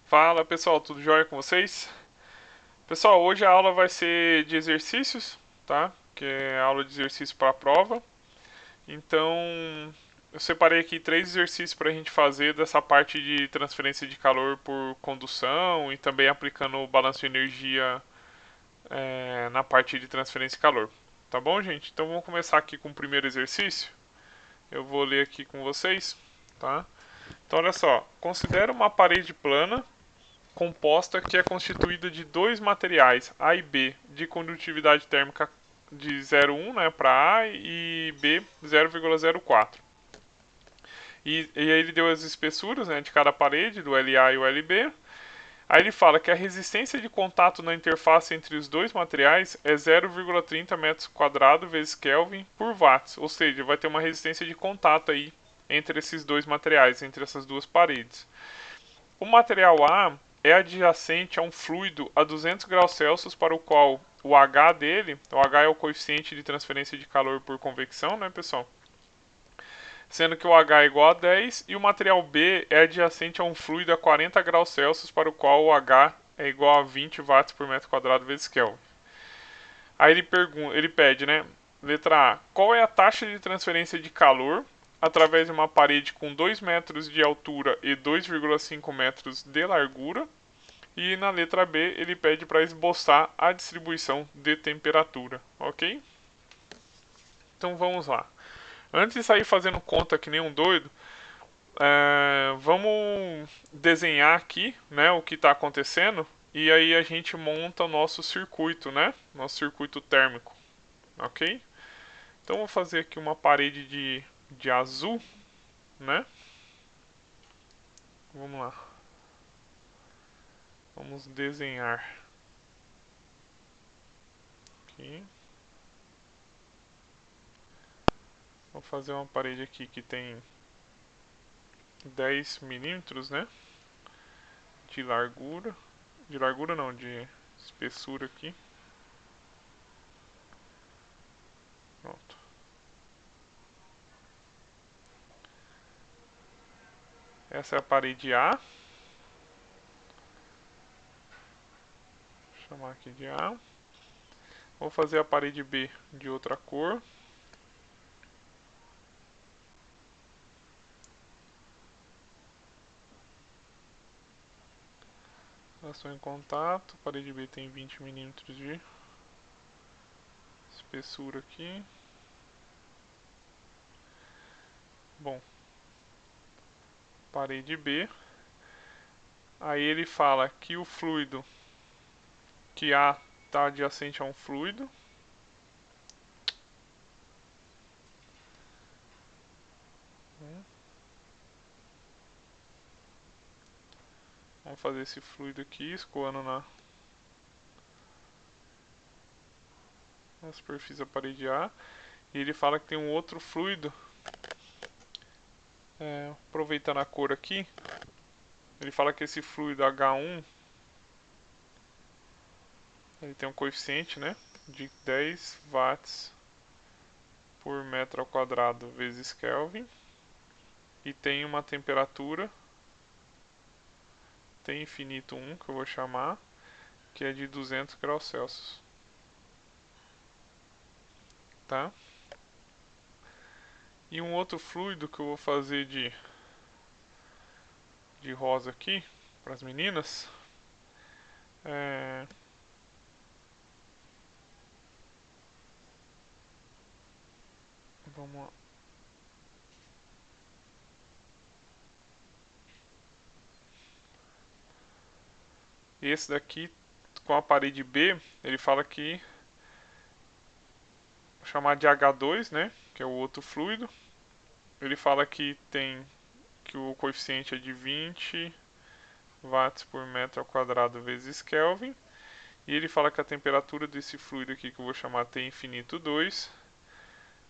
Fala pessoal, tudo jóia com vocês? Pessoal, hoje a aula vai ser de exercícios, tá? Que é aula de exercício para a prova. Então, eu separei aqui 3 exercícios para a gente fazer dessa parte de transferência de calor por condução e também aplicando o balanço de energia na parte de transferência de calor. Tá bom, gente? Então vamos começar aqui com o primeiro exercício. Eu vou ler aqui com vocês, tá? Então olha só, considera uma parede plana composta que é constituída de dois materiais, A e B, de condutividade térmica de 0,1, né, para A e B 0,04. E aí ele deu as espessuras, né, de cada parede, do LA e o LB. Aí ele fala que a resistência de contato na interface entre os dois materiais é 0,30 metros quadrados vezes Kelvin por watts, ou seja, vai ter uma resistência de contato aí entre esses dois materiais, entre essas duas paredes. O material A é adjacente a um fluido a 200 graus Celsius para o qual o H dele, o H é o coeficiente de transferência de calor por convecção, né, pessoal? Sendo que o H é igual a 10 e o material B é adjacente a um fluido a 40 graus Celsius para o qual o H é igual a 20 watts por metro quadrado vezes Kelvin. Aí ele pede, né? Letra A. Qual é a taxa de transferência de calor através de uma parede com 2 metros de altura e 2,5 metros de largura? E na letra B ele pede para esboçar a distribuição de temperatura, ok? Então vamos lá. Antes de sair fazendo conta que nem um doido, vamos desenhar aqui, né, o que está acontecendo e aí a gente monta o nosso circuito, né? Nosso circuito térmico, ok? Então vou fazer aqui uma parede de azul, né? Vamos lá. Vamos desenhar aqui. Vou fazer uma parede aqui que tem 10 milímetros, né? De largura. De largura não, de espessura aqui. Pronto. Essa é a parede A. Vou chamar aqui de A. Vou fazer a parede B de outra cor. Elas estão em contato. A parede B tem 20 milímetros de espessura aqui. Bom, parede B. Aí ele fala que o fluido, que A está adjacente a um fluido. Vamos fazer esse fluido aqui, escoando na superfície da parede A. E ele fala que tem um outro fluido. Aproveitando a cor aqui, ele fala que esse fluido H1 ele tem um coeficiente, né, de 10 watts por metro ao quadrado vezes Kelvin e tem uma temperatura T infinito 1, que eu vou chamar, que é de 200 graus Celsius, tá? E um outro fluido que eu vou fazer de rosa aqui para as meninas é, vamos lá. Esse daqui com a parede B, ele fala que vou chamar de H2, né, que é o outro fluido. Ele fala que o coeficiente é de 20 watts por metro ao quadrado vezes Kelvin. E ele fala que a temperatura desse fluido aqui, que eu vou chamar T infinito 2,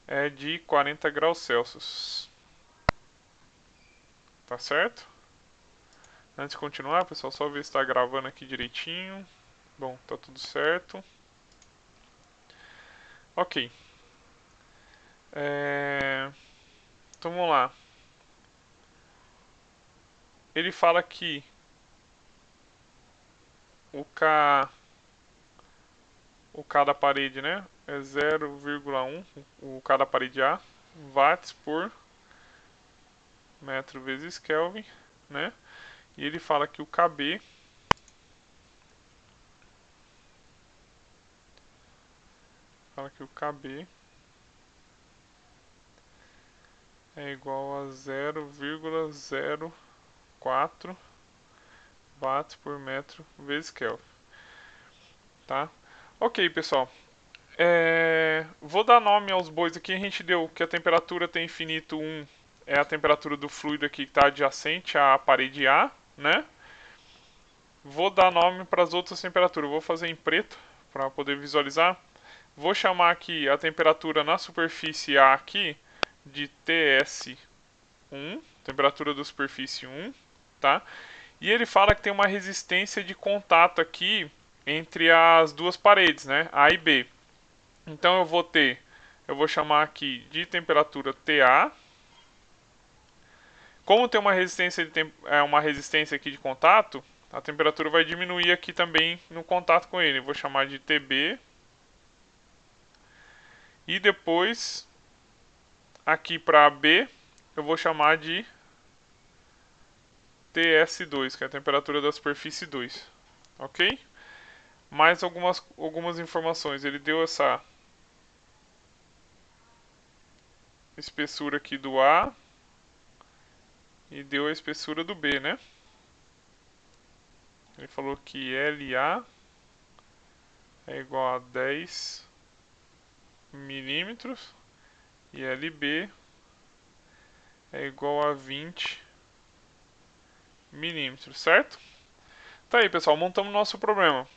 é de 40 graus Celsius. Tá certo? Antes de continuar, pessoal, só ver se está gravando aqui direitinho. Bom, tá tudo certo. Ok. Então vamos lá. Ele fala que o K da parede, né? É 0,1 o K da parede A, watts por metro vezes Kelvin, né? E ele fala que o KB é igual a 0,04 watts por metro vezes Kelvin, tá? Ok, pessoal. Vou dar nome aos bois aqui. A gente deu que a temperatura T infinito 1 é a temperatura do fluido aqui que está adjacente à parede A, né? Vou dar nome para as outras temperaturas. Vou fazer em preto para poder visualizar. Vou chamar aqui a temperatura na superfície A aqui de TS1, temperatura da superfície 1, tá? E ele fala que tem uma resistência de contato aqui entre as duas paredes, né? A e B. Então eu vou chamar aqui de temperatura TA. Como tem uma resistência aqui de contato, a temperatura vai diminuir aqui também no contato com ele. Eu vou chamar de TB. E depois, aqui para B, eu vou chamar de TS2, que é a temperatura da superfície 2. Ok? Mais algumas informações. Ele deu essa espessura aqui do A e deu a espessura do B, né? Ele falou que LA é igual a 10 milímetros e LB é igual a 20 milímetros, certo? Tá aí, pessoal, montamos nosso problema.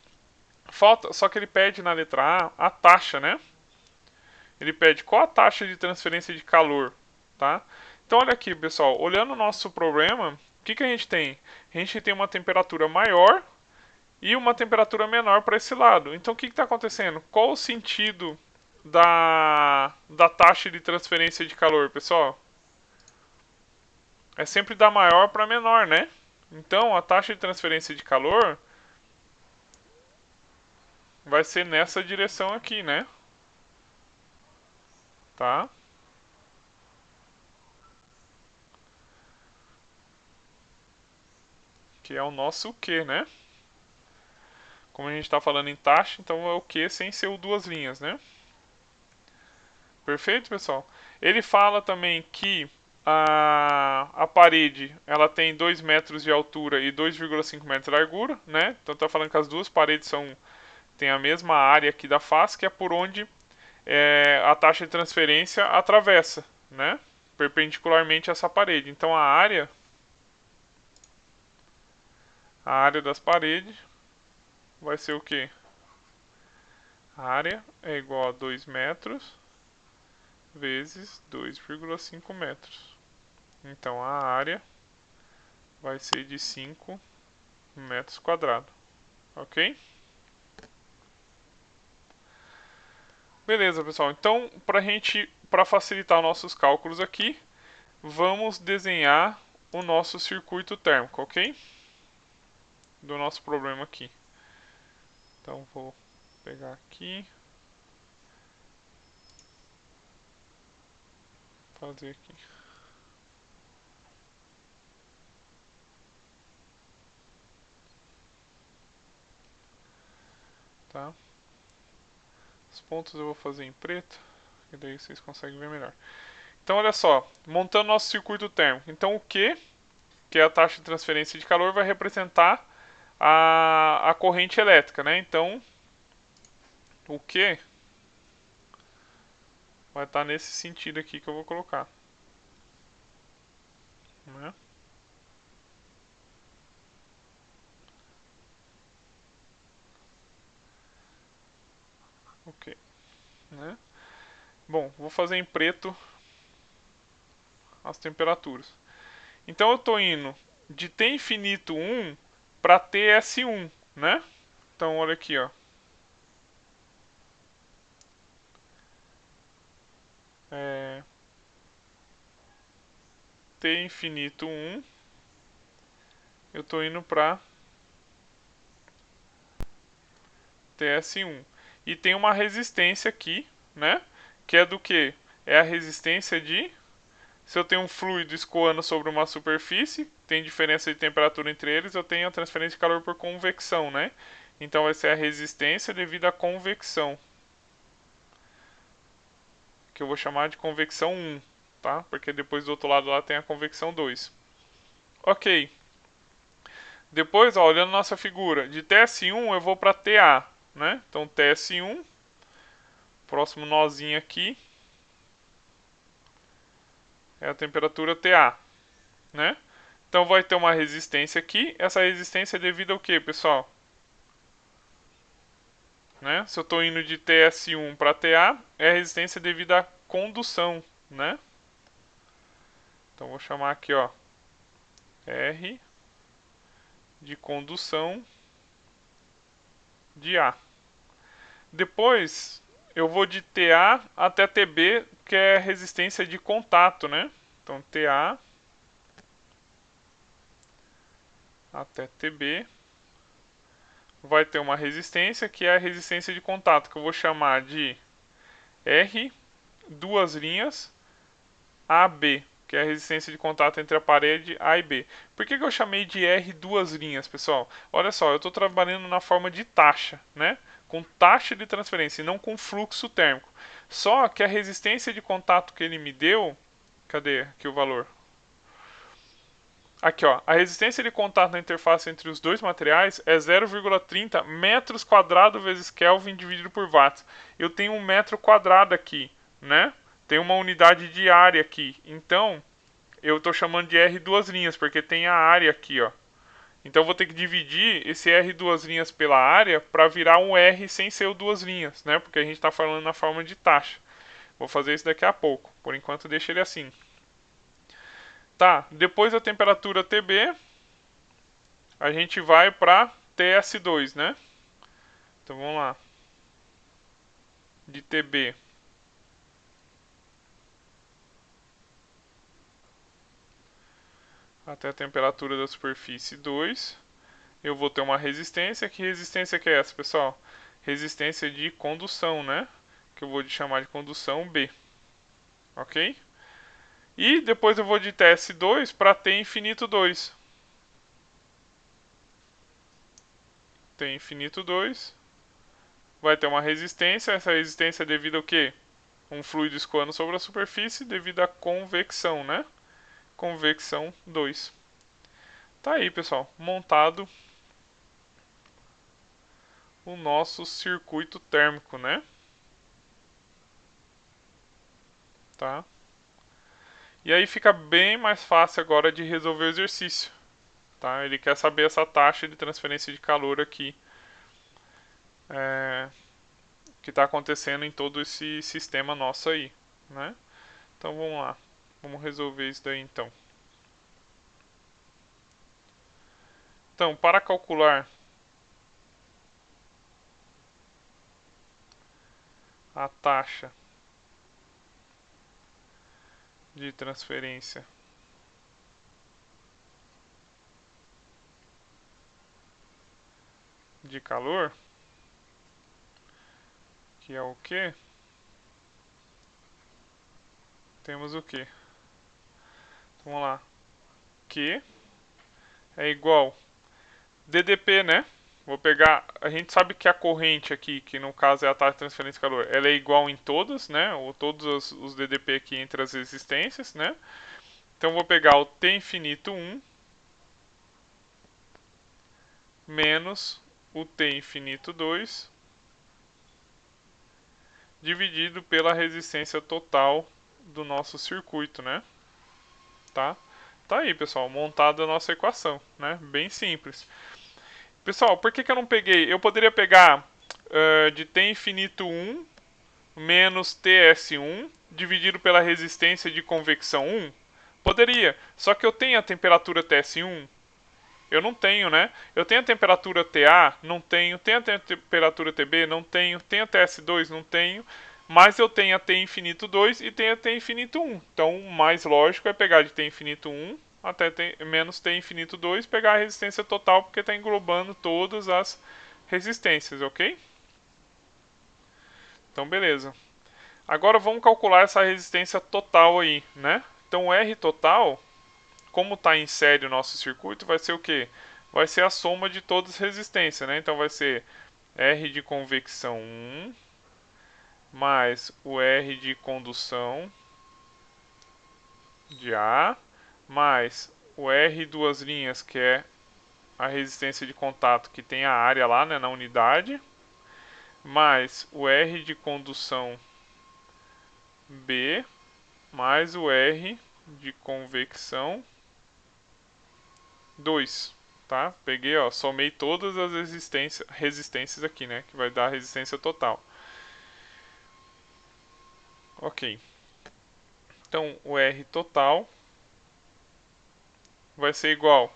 Falta, só que ele pede na letra A a taxa, né? Ele pede qual a taxa de transferência de calor, tá? Então olha aqui, pessoal, olhando o nosso problema, o que a gente tem? A gente tem uma temperatura maior e uma temperatura menor para esse lado. Então o que está acontecendo? Qual o sentido da taxa de transferência de calor, pessoal? É sempre da maior para menor, né? Então a taxa de transferência de calor vai ser nessa direção aqui, né? Tá? Que é o nosso Q, né? Como a gente está falando em taxa, então é o Q sem ser o duas linhas, né? Perfeito, pessoal? Ele fala também que a parede ela tem 2 metros de altura e 2,5 metros de largura, né? Então está falando que as duas paredes têm a mesma área aqui da face, que é por onde a taxa de transferência atravessa, né? Perpendicularmente a essa parede. Então a área das paredes vai ser o quê? A área é igual a 2 metros vezes 2,5 metros. Então a área vai ser de 5 metros quadrados, ok? Beleza, pessoal. Então, para facilitar nossos cálculos aqui, vamos desenhar o nosso circuito térmico, ok? Do nosso problema aqui. Então, vou pegar aqui, fazer aqui. Tá? Os pontos eu vou fazer em preto, que daí vocês conseguem ver melhor. Então, olha só, montando nosso circuito térmico. Então, o Q, que é a taxa de transferência de calor, vai representar a corrente elétrica, né? Então, o Q vai estar nesse sentido aqui que eu vou colocar, né? Ok, né? Bom, vou fazer em preto as temperaturas. Então eu estou indo de T infinito 1 para TS1, né? Então olha aqui, ó. É, T infinito 1, eu estou indo para TS1. E tem uma resistência aqui, né? Que é do que? É a resistência de... Se eu tenho um fluido escoando sobre uma superfície, tem diferença de temperatura entre eles, eu tenho a transferência de calor por convecção, né? Então vai ser a resistência devido à convecção, que eu vou chamar de convecção 1, tá? Porque depois do outro lado lá tem a convecção 2. Ok. Depois, ó, olhando nossa figura, de TS1 eu vou para TA, né? Então TS1, próximo nozinho aqui, é a temperatura TA, né? Então vai ter uma resistência aqui. Essa resistência é devida ao que, pessoal? Né? Se eu estou indo de TS1 para TA, é a resistência devida à condução, né? Então vou chamar aqui, ó, R de condução de A. Depois eu vou de TA até TB, que é resistência de contato, né? Então TA até TB vai ter uma resistência que é a resistência de contato, que eu vou chamar de R, duas linhas, AB, que é a resistência de contato entre a parede A e B. Por que eu chamei de R duas linhas, pessoal? Olha só, eu estou trabalhando na forma de taxa, né? Com taxa de transferência e não com fluxo térmico. Só que a resistência de contato que ele me deu... Cadê aqui o valor? Aqui, ó, a resistência de contato na interface entre os dois materiais é 0,30 metros quadrados vezes Kelvin dividido por watts. Eu tenho 1 metro quadrado aqui, né? Tem uma unidade de área aqui. Então, eu estou chamando de R duas linhas, porque tem a área aqui, ó. Então, eu vou ter que dividir esse R duas linhas pela área para virar um R sem ser o duas linhas, né? Porque a gente está falando na forma de taxa. Vou fazer isso daqui a pouco. Por enquanto, deixa ele assim. Tá, depois da temperatura TB, a gente vai para TS2, né? Então vamos lá. De TB até a temperatura da superfície 2, eu vou ter uma resistência. Que resistência que é essa, pessoal? Resistência de condução, né? Que eu vou chamar de condução B. Ok? E depois eu vou de TS2 para T infinito 2. T infinito 2 vai ter uma resistência. Essa resistência é devido ao quê? Um fluido escoando sobre a superfície devido à convecção, né? Convecção 2. Tá aí, pessoal, montado o nosso circuito térmico, né? Tá? E aí fica bem mais fácil agora de resolver o exercício, tá? Ele quer saber essa taxa de transferência de calor aqui, que está acontecendo em todo esse sistema nosso aí, né? Então vamos lá, vamos resolver isso daí então. Então, para calcular a taxa de transferência de calor, que é o que? Temos o que? Vamos lá. Q é igual DDP, né? Vou pegar, a gente sabe que a corrente aqui, que no caso é a taxa de transferência de calor, ela é igual em todas, né? Ou todos os DDP aqui entre as resistências, né? Então vou pegar o T infinito 1 menos o T infinito 2 dividido pela resistência total do nosso circuito, né? Tá? Tá aí, pessoal, montada a nossa equação, né? Bem simples. Pessoal, por que eu não peguei? Eu poderia pegar de T infinito 1 menos TS1 dividido pela resistência de convecção 1? Poderia, só que eu tenho a temperatura TS1? Eu não tenho, né? Eu tenho a temperatura TA? Não tenho. Tenho a temperatura TB? Não tenho. Tenho a TS2? Não tenho. Mas eu tenho a T infinito 2 e tenho a T infinito 1. Então o mais lógico é pegar de T infinito 1 até menos T infinito 2, pegar a resistência total, porque está englobando todas as resistências, ok? Então, beleza. Agora vamos calcular essa resistência total aí, né? Então, o R total, como está em série o nosso circuito, vai ser o quê? Vai ser a soma de todas as resistências, né? Então, vai ser R de convecção 1 mais o R de condução de A mais o R duas linhas, que é a resistência de contato que tem a área lá, né, na unidade, mais o R de condução B mais o R de convecção 2, tá? Peguei, ó, somei todas as resistências aqui, né, que vai dar a resistência total. Ok. Então, o R total vai ser igual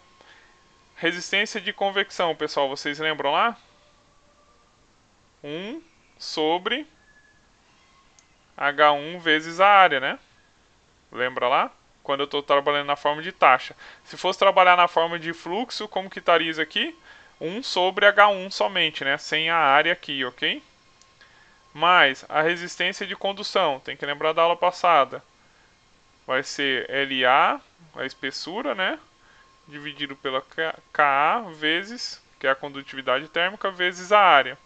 resistência de convecção, pessoal, vocês lembram lá? 1 sobre H1 vezes a área, né? Lembra lá? Quando eu estou trabalhando na forma de taxa. Se fosse trabalhar na forma de fluxo, como que estaria isso aqui? 1 sobre H1 somente, né? Sem a área aqui, ok? Mais a resistência de condução, tem que lembrar da aula passada. Vai ser LA, a espessura, né? Dividido pela KA vezes, que é a condutividade térmica, vezes a área.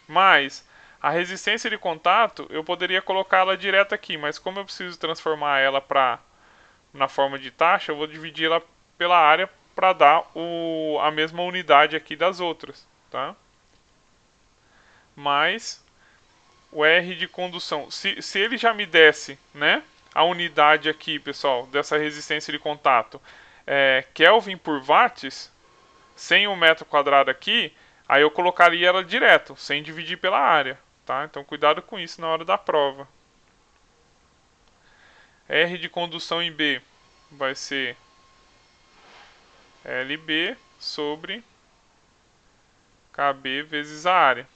Mais a resistência de contato, eu poderia colocá-la direto aqui, mas como eu preciso transformar ela na forma de taxa, eu vou dividir ela pela área para dar a mesma unidade aqui das outras, tá? Mais o R de condução. Se ele já me desse, né, a unidade aqui, pessoal, dessa resistência de contato, Kelvin por watts, sem o metro quadrado aqui, aí eu colocaria ela direto, sem dividir pela área, tá? Então cuidado com isso na hora da prova. R de condução em B vai ser LB sobre KB vezes a área,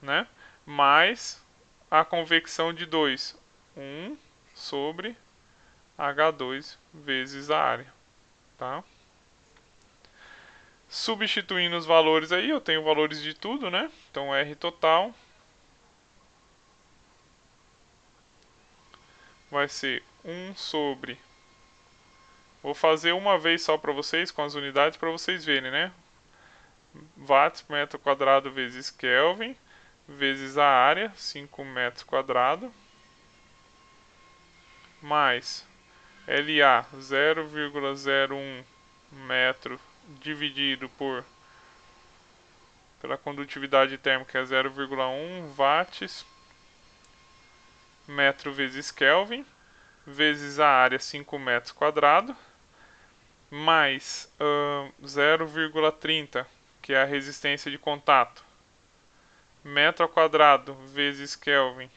né? Mais a convecção de 2, 1 sobre H2 vezes a área, tá? Substituindo os valores aí, eu tenho valores de tudo, né? Então R total vai ser 1 sobre... Vou fazer uma vez só para vocês, com as unidades, para vocês verem, né? Watts por metro quadrado vezes Kelvin, vezes a área, 5 metros quadrados, mais LA 0,01 metro dividido pela condutividade térmica é 0,1 watts metro vezes Kelvin, vezes a área 5 metros quadrados, mais 0,30, que é a resistência de contato, metro ao quadrado vezes Kelvin,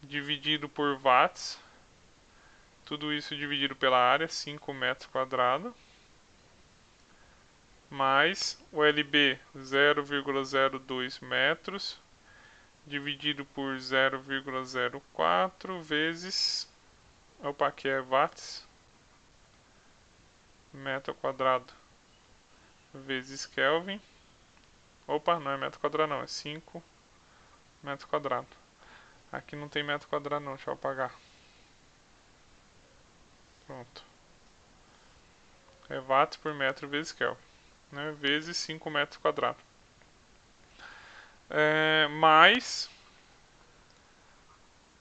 dividido por watts, tudo isso dividido pela área, 5 metros quadrados, mais o LB 0,02 metros, dividido por 0,04 vezes, opa, aqui é watts, metro quadrado vezes Kelvin, opa, não é metro quadrado não, é 5 metros quadrados. Aqui não tem metro quadrado não, deixa eu apagar. Pronto. É watts por metro vezes Kelvin, né, vezes 5 metros quadrados. Mais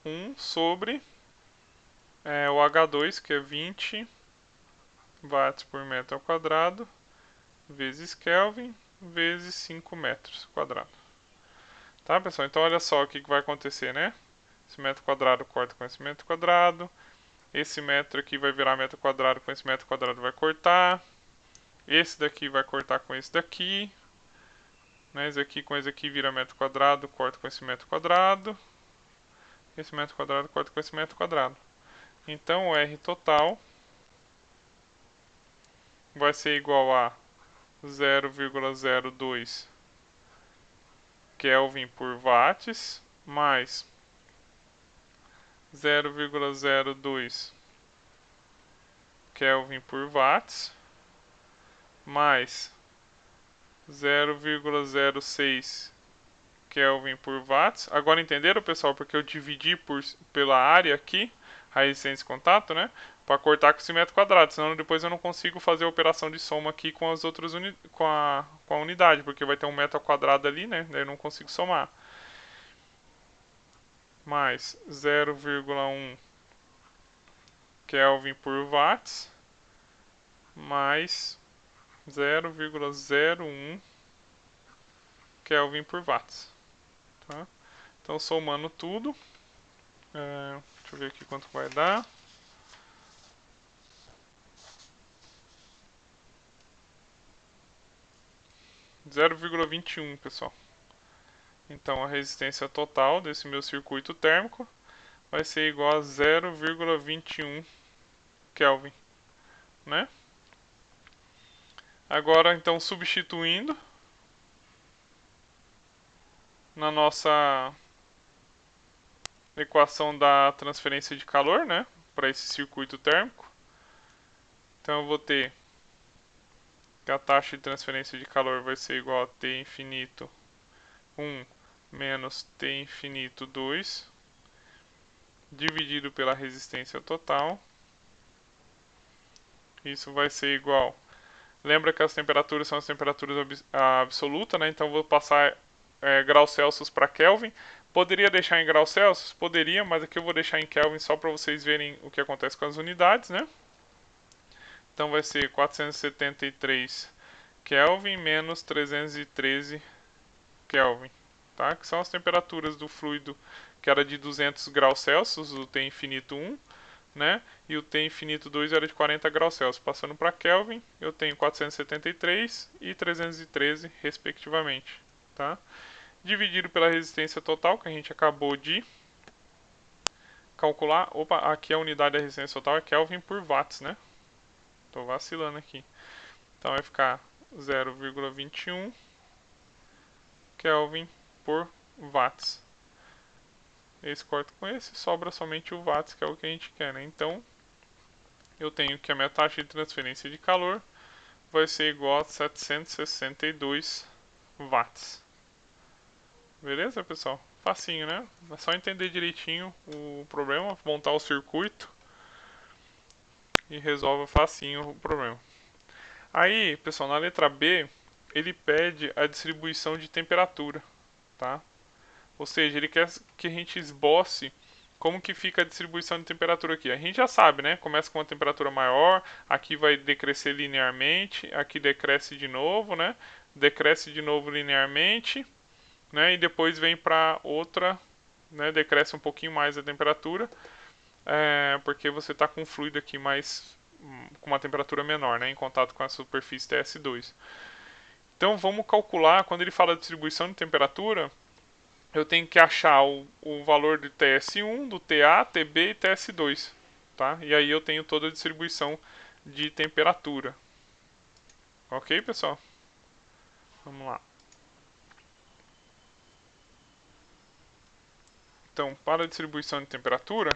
1 sobre o H2, que é 20 watts por metro ao quadrado, vezes Kelvin, vezes 5 metros quadrados. Tá, pessoal? Então, olha só o que vai acontecer, né? Esse metro quadrado corta com esse metro quadrado. Esse metro aqui vai virar metro quadrado com esse metro quadrado vai cortar. Esse daqui vai cortar com esse daqui. Né? Esse aqui com esse aqui vira metro quadrado, corta com esse metro quadrado. Esse metro quadrado corta com esse metro quadrado. Então, o R total vai ser igual a 0,02 Kelvin por watts mais 0,02 Kelvin por watts mais 0,06 Kelvin por watts. Agora entenderam, pessoal? Porque eu dividi pela área aqui, a resistência de contato, né? Para cortar com esse metro quadrado, senão depois eu não consigo fazer a operação de soma aqui com as outras com a unidade, porque vai ter um metro quadrado ali, né? Daí eu não consigo somar. Mais 0,1 Kelvin por watts, mais 0,01 Kelvin por watts. Tá? Então, somando tudo, deixa eu ver aqui quanto vai dar. Zero vírgula 0,21, pessoal. Então, a resistência total desse meu circuito térmico vai ser igual a 0,21 Kelvin, né? Agora, então, substituindo na nossa equação da transferência de calor, né, para esse circuito térmico. Então eu vou ter que a taxa de transferência de calor vai ser igual a T infinito 1 menos T infinito 2 dividido pela resistência total. Isso vai ser igual. Lembra que as temperaturas são as temperaturas absolutas, né? Então eu vou passar graus Celsius para Kelvin. Poderia deixar em graus Celsius? Poderia, mas aqui eu vou deixar em Kelvin só para vocês verem o que acontece com as unidades, né? Então vai ser 473 Kelvin menos 313 Kelvin, tá? Que são as temperaturas do fluido que era de 200 graus Celsius, o T infinito 1, né? E o T infinito 2 era de 40 graus Celsius. Passando para Kelvin, eu tenho 473 e 313, respectivamente, tá? Dividido pela resistência total, que a gente acabou de calcular. Opa, aqui a unidade da resistência total é Kelvin por watts, né? Tô vacilando aqui. Então vai ficar 0,21 Kelvin por watts. Esse corta com esse, sobra somente o watts, que é o que a gente quer, né? Então, eu tenho que a minha taxa de transferência de calor vai ser igual a 762 watts. Beleza, pessoal? Facinho, né? É só entender direitinho o problema, montar o circuito e resolve facinho o problema. Aí, pessoal, na letra B, ele pede a distribuição de temperatura, tá? Ou seja, ele quer que a gente esboce como que fica a distribuição de temperatura aqui. A gente já sabe, né? Começa com uma temperatura maior, aqui vai decrescer linearmente, aqui decresce de novo, né? Decresce de novo linearmente, né? E depois vem para outra, né? Decresce um pouquinho mais a temperatura, porque você está com um fluido aqui mais com uma temperatura menor, né? Em contato com a superfície TS2. Então vamos calcular, quando ele fala de distribuição de temperatura, eu tenho que achar o valor do TS1, do TA, TB e TS2, tá? E aí eu tenho toda a distribuição de temperatura. Ok, pessoal? Vamos lá. Então, para a distribuição de temperatura,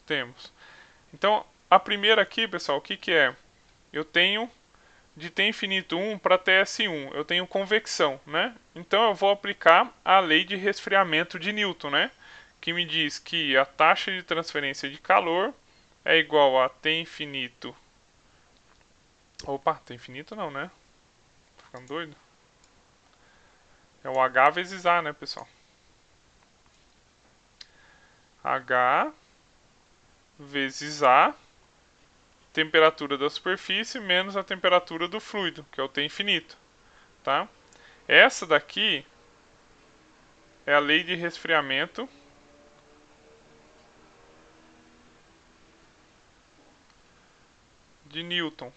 temos. Então, a primeira aqui, pessoal, o que que é? Eu tenho de T infinito 1 para TS1, eu tenho convecção, né? Então eu vou aplicar a lei de resfriamento de Newton, né? Que me diz que a taxa de transferência de calor é igual a T infinito. Opa, T infinito não, né? Tô ficando doido. É o H vezes A, né, pessoal? H vezes A, temperatura da superfície menos a temperatura do fluido, que é o T infinito, tá? Essa daqui é a lei de resfriamento de Newton.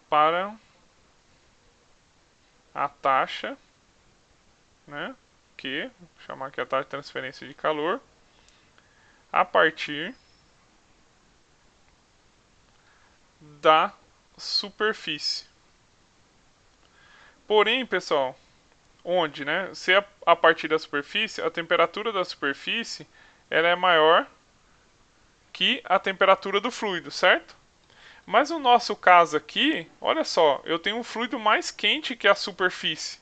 Para a taxa, né, Q, vou chamar aqui a taxa de transferência de calor, a partir da superfície. Porém, pessoal, onde, né? Se a partir da superfície, a temperatura da superfície ela é maior que a temperatura do fluido, certo? Mas no nosso caso aqui, olha só, eu tenho um fluido mais quente que a superfície,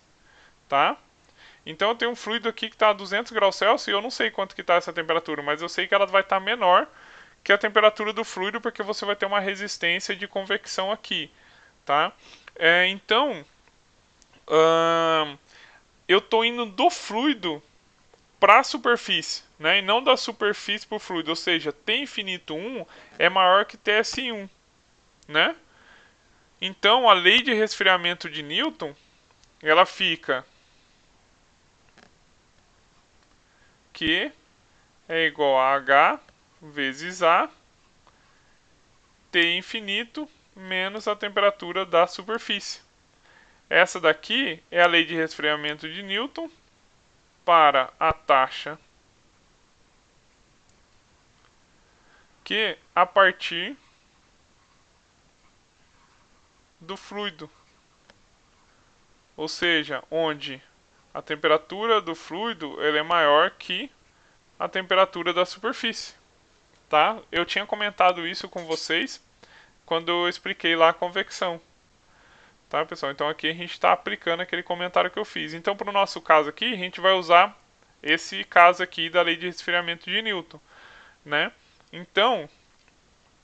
tá? Então eu tenho um fluido aqui que está a 200 graus Celsius e eu não sei quanto que está essa temperatura, mas eu sei que ela vai estar menor que a temperatura do fluido porque você vai ter uma resistência de convecção aqui, tá? Então, eu estou indo do fluido para a superfície, né? E não da superfície para o fluido, ou seja, T infinito 1 é maior que TS1, né? Então a lei de resfriamento de Newton ela fica Q é igual a H vezes A T infinito menos a temperatura da superfície. Essa daqui é a lei de resfriamento de Newton para a taxa Q a partir do fluido. Ou seja, onde a temperatura do fluido ela é maior que a temperatura da superfície. Tá? Eu tinha comentado isso com vocês quando eu expliquei lá a convecção. Tá, pessoal? Então aqui a gente está aplicando aquele comentário que eu fiz. Então, para o nosso caso aqui, a gente vai usar esse caso aqui da lei de resfriamento de Newton, né? Então,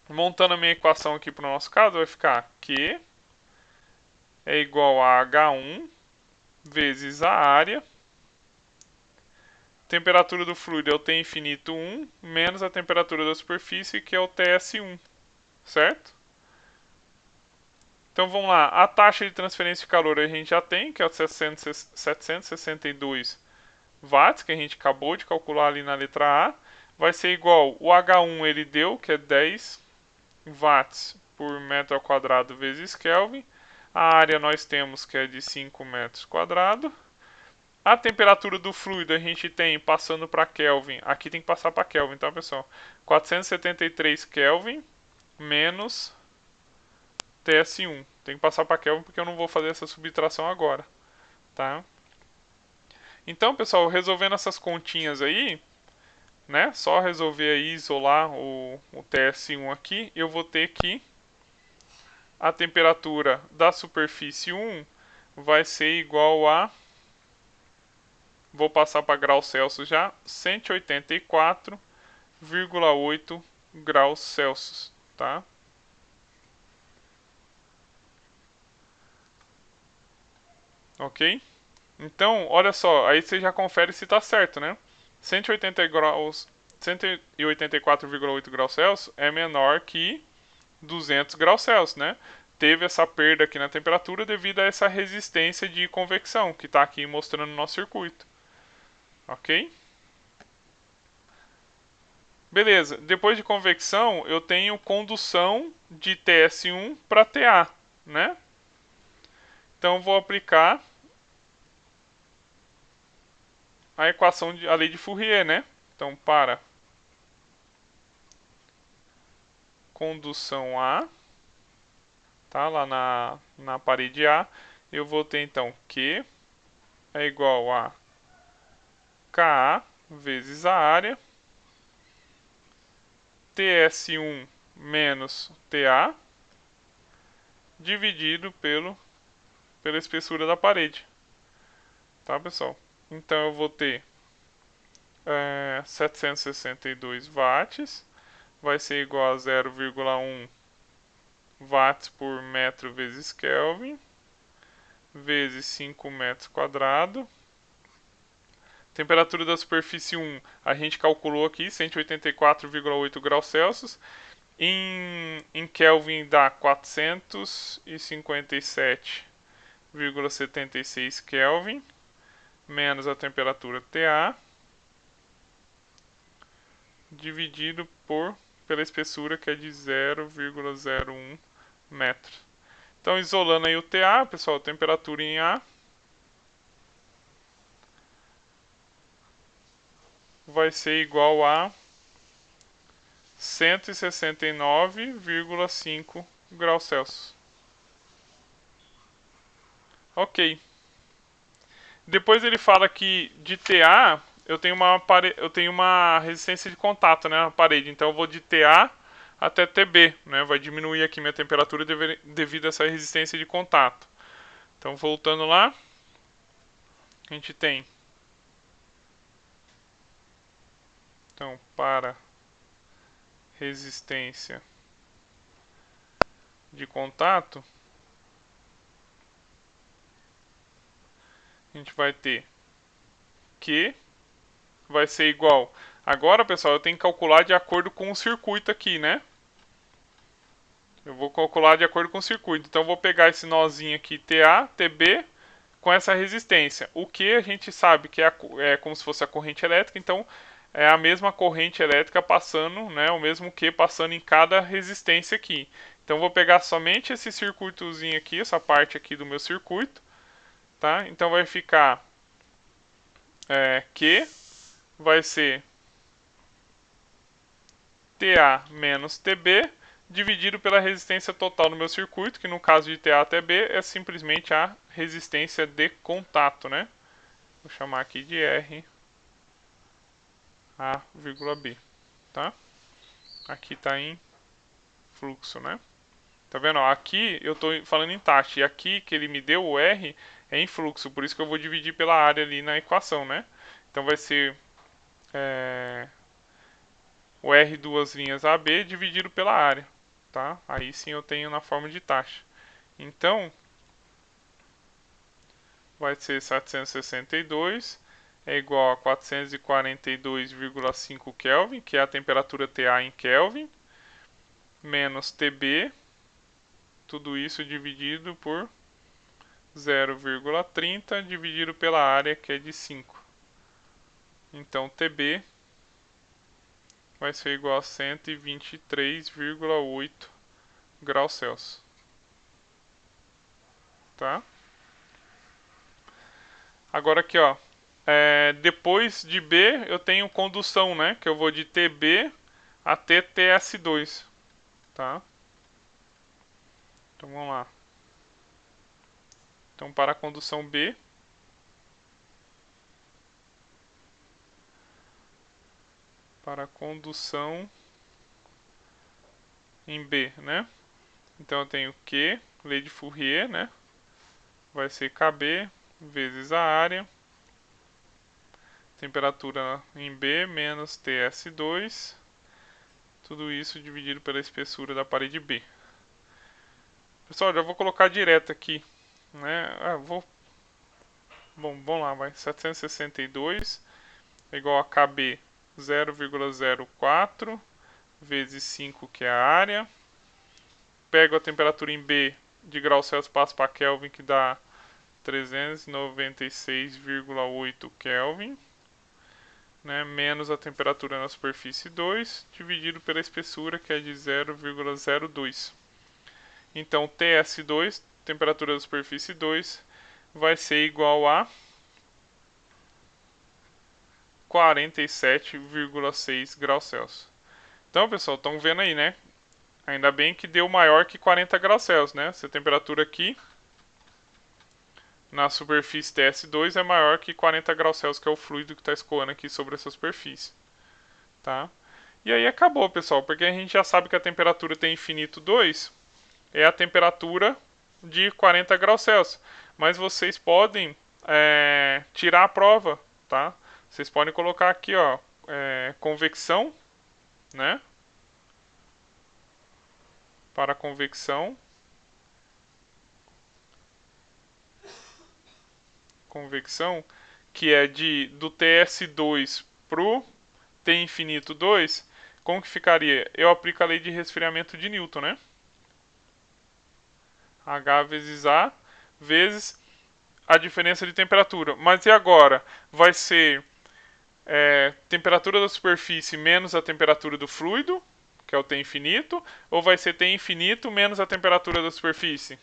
montando a minha equação aqui para o nosso caso, vai ficar Q é igual a H1 vezes a área. Temperatura do fluido é o T infinito 1 menos a temperatura da superfície, que é o TS1, certo? Então vamos lá, a taxa de transferência de calor a gente já tem, que é o 762 watts, que a gente acabou de calcular ali na letra A. Vai ser igual, o H1 ele deu, que é 10 watts por metro ao quadrado vezes Kelvin. A área nós temos que é de 5 metros quadrados. A temperatura do fluido a gente tem passando para Kelvin, aqui tem que passar para Kelvin, tá pessoal? 473 Kelvin menos TS1. Tem que passar para Kelvin porque eu não vou fazer essa subtração agora, tá? Então, pessoal, resolvendo essas continhas aí, né? Só resolver aí, isolar o TS1 aqui, eu vou ter que a temperatura da superfície 1 vai ser igual a, vou passar para graus Celsius já, 184,8 graus Celsius, tá? Ok? Então, olha só, aí você já confere se está certo, né? 180 graus, 184,8 graus Celsius é menor que 200 graus Celsius, né? Teve essa perda aqui na temperatura devido a essa resistência de convecção que está aqui mostrando no nosso circuito. Ok? Beleza, depois de convecção eu tenho condução de TS1 para TA, né? Então vou aplicar a equação a lei de Fourier, né? Então para condução A, tá lá na parede A, eu vou ter então Q é igual a KA vezes a área, TS1 menos TA, dividido pela espessura da parede. Tá, pessoal? Então eu vou ter 762 watts, vai ser igual a 0,1 watts por metro vezes Kelvin, vezes 5 metros quadrados. Temperatura da superfície 1, a gente calculou aqui, 184,8 graus Celsius. Em Kelvin dá 457,76 Kelvin, menos a temperatura TA, dividido pela espessura que é de 0,01 metros. Então, isolando aí o TA, pessoal, temperatura em A vai ser igual a 169,5 graus Celsius. Ok. Depois ele fala que de TA eu tenho uma resistência de contato, né, na parede. Então eu vou de TA até TB, né? Vai diminuir aqui minha temperatura devido a essa resistência de contato. Então voltando lá, a gente tem então para resistência de contato, a gente vai ter Q vai ser igual. Agora, pessoal, eu tenho que calcular de acordo com o circuito aqui, né? Eu vou calcular de acordo com o circuito. Então, eu vou pegar esse nozinho aqui, TA, TB, com essa resistência. O que a gente sabe que é como se fosse a corrente elétrica, então é a mesma corrente elétrica passando, né? O mesmo Q passando em cada resistência aqui. Então, eu vou pegar somente esse circuitozinho aqui, essa parte aqui do meu circuito, tá? Então, vai ficar Q vai ser TA menos TB dividido pela resistência total no meu circuito, que no caso de TA até B é simplesmente a resistência de contato, né? Vou chamar aqui de R A, B, tá? Aqui está em fluxo, né? Tá vendo? Ó, aqui eu estou falando em taxa, e aqui que ele me deu o R é em fluxo, por isso que eu vou dividir pela área ali na equação, né? Então vai ser o R duas linhas AB dividido pela área, tá? Aí sim eu tenho na forma de taxa. Então, vai ser 762 é igual a 442,5 Kelvin, que é a temperatura TA em Kelvin, menos TB, tudo isso dividido por 0,30 dividido pela área, que é de 5. Então, TB vai ser igual a 123,8 graus Celsius. Tá? Agora aqui, ó, depois de B eu tenho condução, né? Que eu vou de TB até TS2, tá? Então vamos lá. Então para a condução B, para a condução em B, né? Então eu tenho Q, lei de Fourier, né? Vai ser KB vezes a área, temperatura em B menos TS2, tudo isso dividido pela espessura da parede B. Pessoal, já vou colocar direto aqui, né? Bom, vamos lá, vai. 762 é igual a KB 0,04 vezes 5, que é a área. Pego a temperatura em B de graus Celsius, passo para Kelvin, que dá 396,8 Kelvin. Né, menos a temperatura na superfície 2, dividido pela espessura, que é de 0,02. Então, TS2, temperatura da superfície 2, vai ser igual a 47,6 graus Celsius. Então, pessoal, estão vendo aí, né? Ainda bem que deu maior que 40 graus Celsius, né? Essa temperatura aqui na superfície TS2 é maior que 40 graus Celsius, que é o fluido que está escoando aqui sobre essa superfície, tá? E aí acabou, pessoal, porque a gente já sabe que a temperatura T infinito 2 é a temperatura de 40 graus Celsius. Mas vocês podem tirar a prova, tá? Vocês podem colocar aqui, ó, convecção, né? Para convecção, que é do TS2 pro T infinito 2, como que ficaria? Eu aplico a lei de resfriamento de Newton, né? H vezes A vezes a diferença de temperatura. Mas e agora? Vai ser temperatura da superfície menos a temperatura do fluido, que é o T infinito, ou vai ser T infinito menos a temperatura da superfície?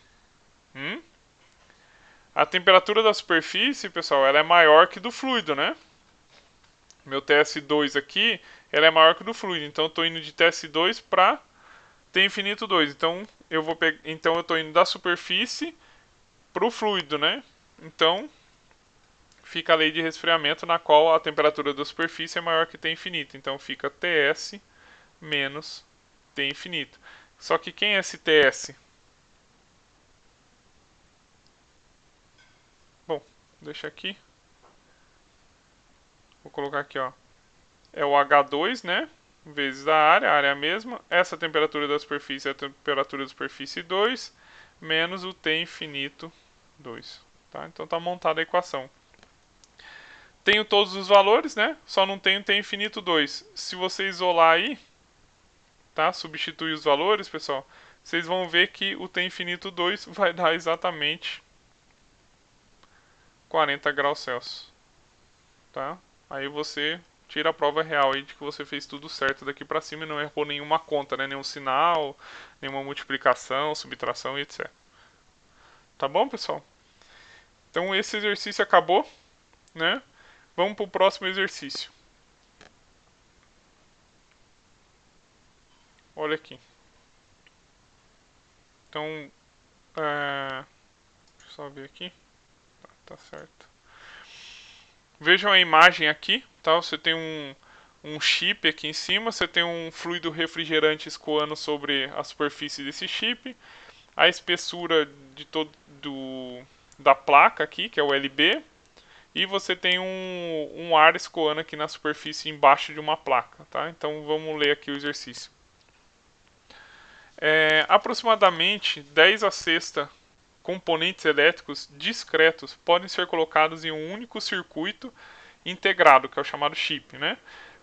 A temperatura da superfície, pessoal, ela é maior que do fluido, né? Meu TS2 aqui, ela é maior que do fluido. Então eu estou indo de TS2 para T infinito 2. Então eu estou indo da superfície para o fluido, né? Então fica a lei de resfriamento, na qual a temperatura da superfície é maior que T infinito. Então fica Ts menos T infinito. Só que quem é esse Ts? Bom, deixa aqui. Vou colocar aqui, ó. É o H2, né? Vezes a área é a mesma. Essa temperatura da superfície é a temperatura da superfície 2, menos o T infinito 2. Tá? Então está montada a equação. Tenho todos os valores, né? Só não tenho T infinito 2. Se você isolar aí, tá? Substituir os valores, pessoal, vocês vão ver que o T infinito 2 vai dar exatamente 40 graus Celsius. Tá? Aí você tira a prova real aí de que você fez tudo certo daqui para cima e não errou nenhuma conta, né? Nenhum sinal, nenhuma multiplicação, subtração e etc. Tá bom, pessoal? Então esse exercício acabou, né? Vamos para o próximo exercício. Olha aqui. Então, deixa eu só ver aqui. Tá certo. Vejam a imagem aqui, tá? Você tem um chip aqui em cima, você tem um fluido refrigerante escoando sobre a superfície desse chip, a espessura de da placa aqui, que é o LB, e você tem um ar escoando aqui na superfície embaixo de uma placa, tá? Então vamos ler aqui o exercício. Aproximadamente 10 a sexta componentes elétricos discretos podem ser colocados em um único circuito integrado, que é o chamado chip, né?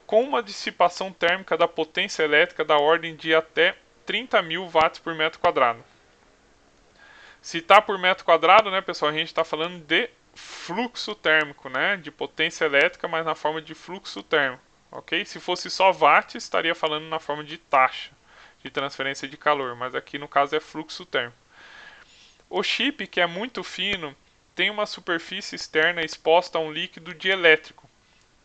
Com uma dissipação térmica da potência elétrica da ordem de até 30.000 watts por metro quadrado. Se está por metro quadrado, né, pessoal, a gente está falando de fluxo térmico, né, de potência elétrica, mas na forma de fluxo térmico, ok? Se fosse só watts, estaria falando na forma de taxa de transferência de calor, mas aqui no caso é fluxo térmico. O chip, que é muito fino, tem uma superfície externa exposta a um líquido dielétrico,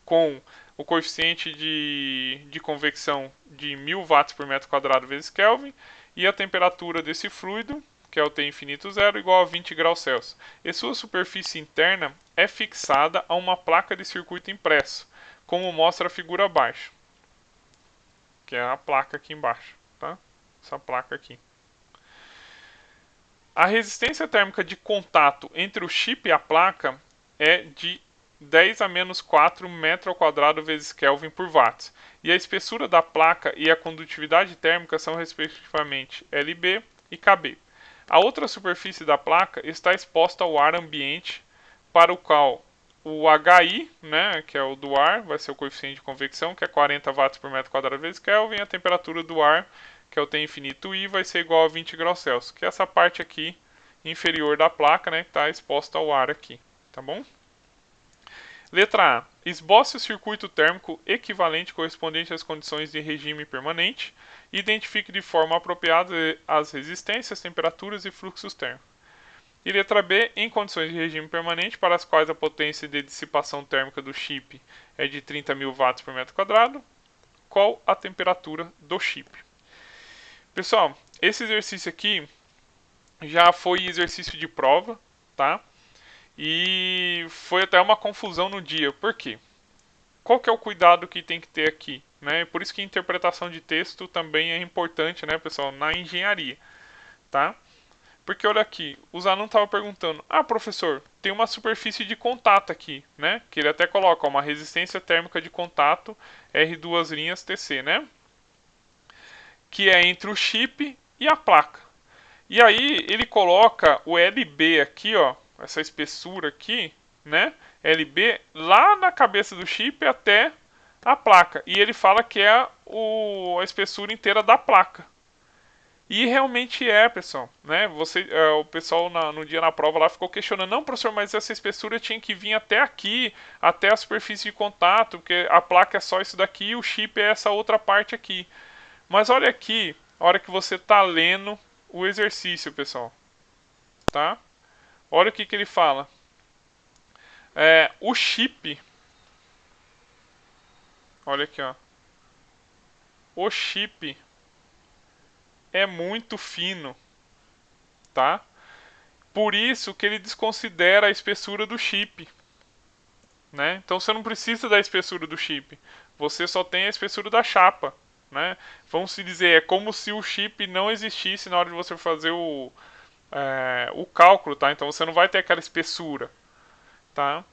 com o coeficiente de convecção de 1000 watts por metro quadrado vezes Kelvin, e a temperatura desse fluido, que é o T infinito zero, igual a 20 graus Celsius. E sua superfície interna é fixada a uma placa de circuito impresso, como mostra a figura abaixo, que é a placa aqui embaixo, tá? Essa placa aqui. A resistência térmica de contato entre o chip e a placa é de 10 a menos 4 metro ao quadrado vezes Kelvin por watts. E a espessura da placa e a condutividade térmica são respectivamente LB e KB. A outra superfície da placa está exposta ao ar ambiente, para o qual o HI, né, que é o do ar, vai ser o coeficiente de convecção, que é 40 watts por metro quadrado vezes Kelvin, e a temperatura do ar, que é o T infinito I, vai ser igual a 20 graus Celsius, que é essa parte aqui inferior da placa, né, que está exposta ao ar aqui, tá bom? Letra A. Esboce o circuito térmico equivalente correspondente às condições de regime permanente e identifique de forma apropriada as resistências, temperaturas e fluxos térmicos. E letra B. Em condições de regime permanente, para as quais a potência de dissipação térmica do chip é de 30.000 watts por metro quadrado, qual a temperatura do chip? Pessoal, esse exercício aqui já foi exercício de prova, tá? E foi até uma confusão no dia. Por quê? Qual que é o cuidado que tem que ter aqui? Né? Por isso que a interpretação de texto também é importante, né, pessoal, na engenharia, tá? Porque olha aqui, os alunos estavam perguntando: ah, professor, tem uma superfície de contato aqui, né? Que ele até coloca uma resistência térmica de contato R2' TC, né? Que é entre o chip e a placa. E aí ele coloca o LB aqui, ó, essa espessura aqui, né? LB lá na cabeça do chip até a placa. E ele fala que é a espessura inteira da placa. E realmente é, pessoal, né? O pessoal no dia na prova lá ficou questionando: não, professor, mas essa espessura tinha que vir até aqui, até a superfície de contato, porque a placa é só isso daqui e o chip é essa outra parte aqui. Mas olha aqui, a hora que você está lendo o exercício, pessoal, tá? Olha o que ele fala. O chip, olha aqui, ó. O chip é muito fino, tá? Por isso que ele desconsidera a espessura do chip. né? Então você não precisa da espessura do chip, você só tem a espessura da chapa, né? Vamos se dizer, é como se o chip não existisse na hora de você fazer o cálculo, tá? Então você não vai ter aquela espessura, tá?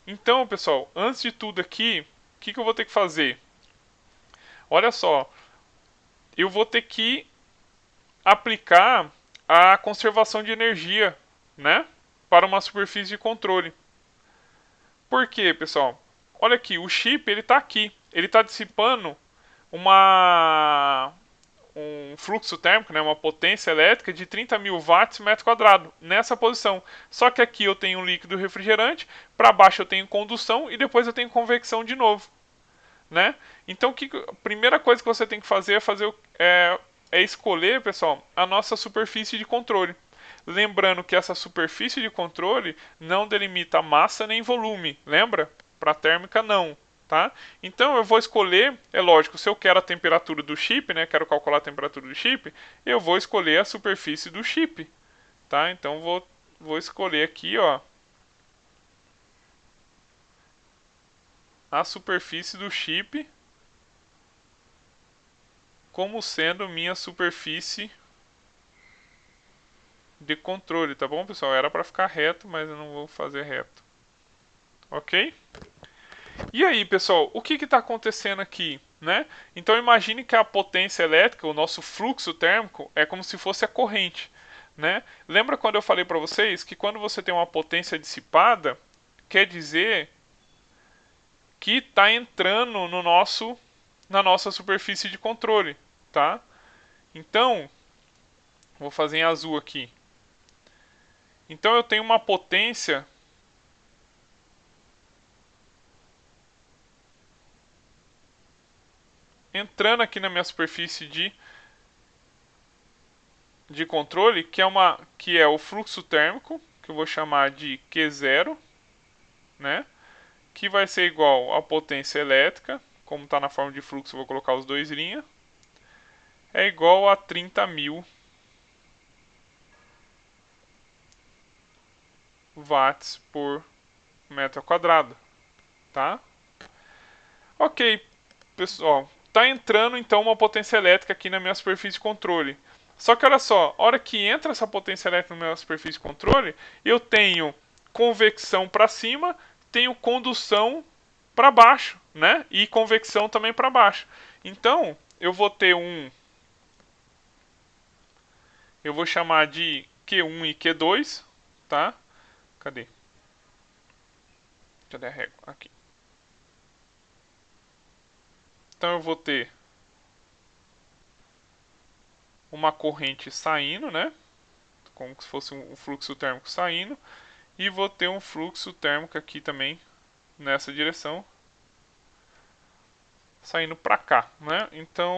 Então, pessoal, antes de tudo aqui, o que eu vou ter que fazer? Olha só, eu vou ter que aplicar a conservação de energia, né? Para uma superfície de controle. Por quê, pessoal? Olha aqui, o chip ele está aqui, ele está dissipando uma um fluxo térmico, né, uma potência elétrica de 30.000 watts metro quadrado nessa posição. Só que aqui eu tenho um líquido refrigerante, para baixo eu tenho condução e depois eu tenho convecção de novo, né? Então a primeira coisa que você tem que fazer é escolher, pessoal, a nossa superfície de controle. Lembrando que essa superfície de controle não delimita massa nem volume, lembra? Para térmica não, tá? Então eu vou escolher, é lógico, se eu quero a temperatura do chip, né, quero calcular a temperatura do chip, eu vou escolher a superfície do chip, tá? Então vou escolher aqui, ó, a superfície do chip como sendo minha superfície de controle, tá bom, pessoal? Era para ficar reto, mas eu não vou fazer reto. Ok? E aí, pessoal, o que está acontecendo aqui? Né? Então imagine que a potência elétrica, o nosso fluxo térmico, é como se fosse a corrente. Né? Lembra quando eu falei para vocês que quando você tem uma potência dissipada, quer dizer que está entrando na nossa superfície de controle. Tá? Então, vou fazer em azul aqui. Então eu tenho uma potência entrando aqui na minha superfície de controle, que é o fluxo térmico, que eu vou chamar de Q0, né? Que vai ser igual à potência elétrica, como está na forma de fluxo, eu vou colocar os dois linhas, é igual a 30.000 watts por metro quadrado, tá? Ok, pessoal, tá entrando então uma potência elétrica aqui na minha superfície de controle. Só que olha só, a hora que entra essa potência elétrica na minha superfície de controle, eu tenho convecção para cima, tenho condução para baixo, né? E convecção também para baixo. Então, eu vou chamar de Q1 e Q2, tá? Cadê? Cadê a régua? Aqui. Então eu vou ter uma corrente saindo, né? Como se fosse um fluxo térmico saindo. E vou ter um fluxo térmico aqui também nessa direção, saindo para cá, né? Então,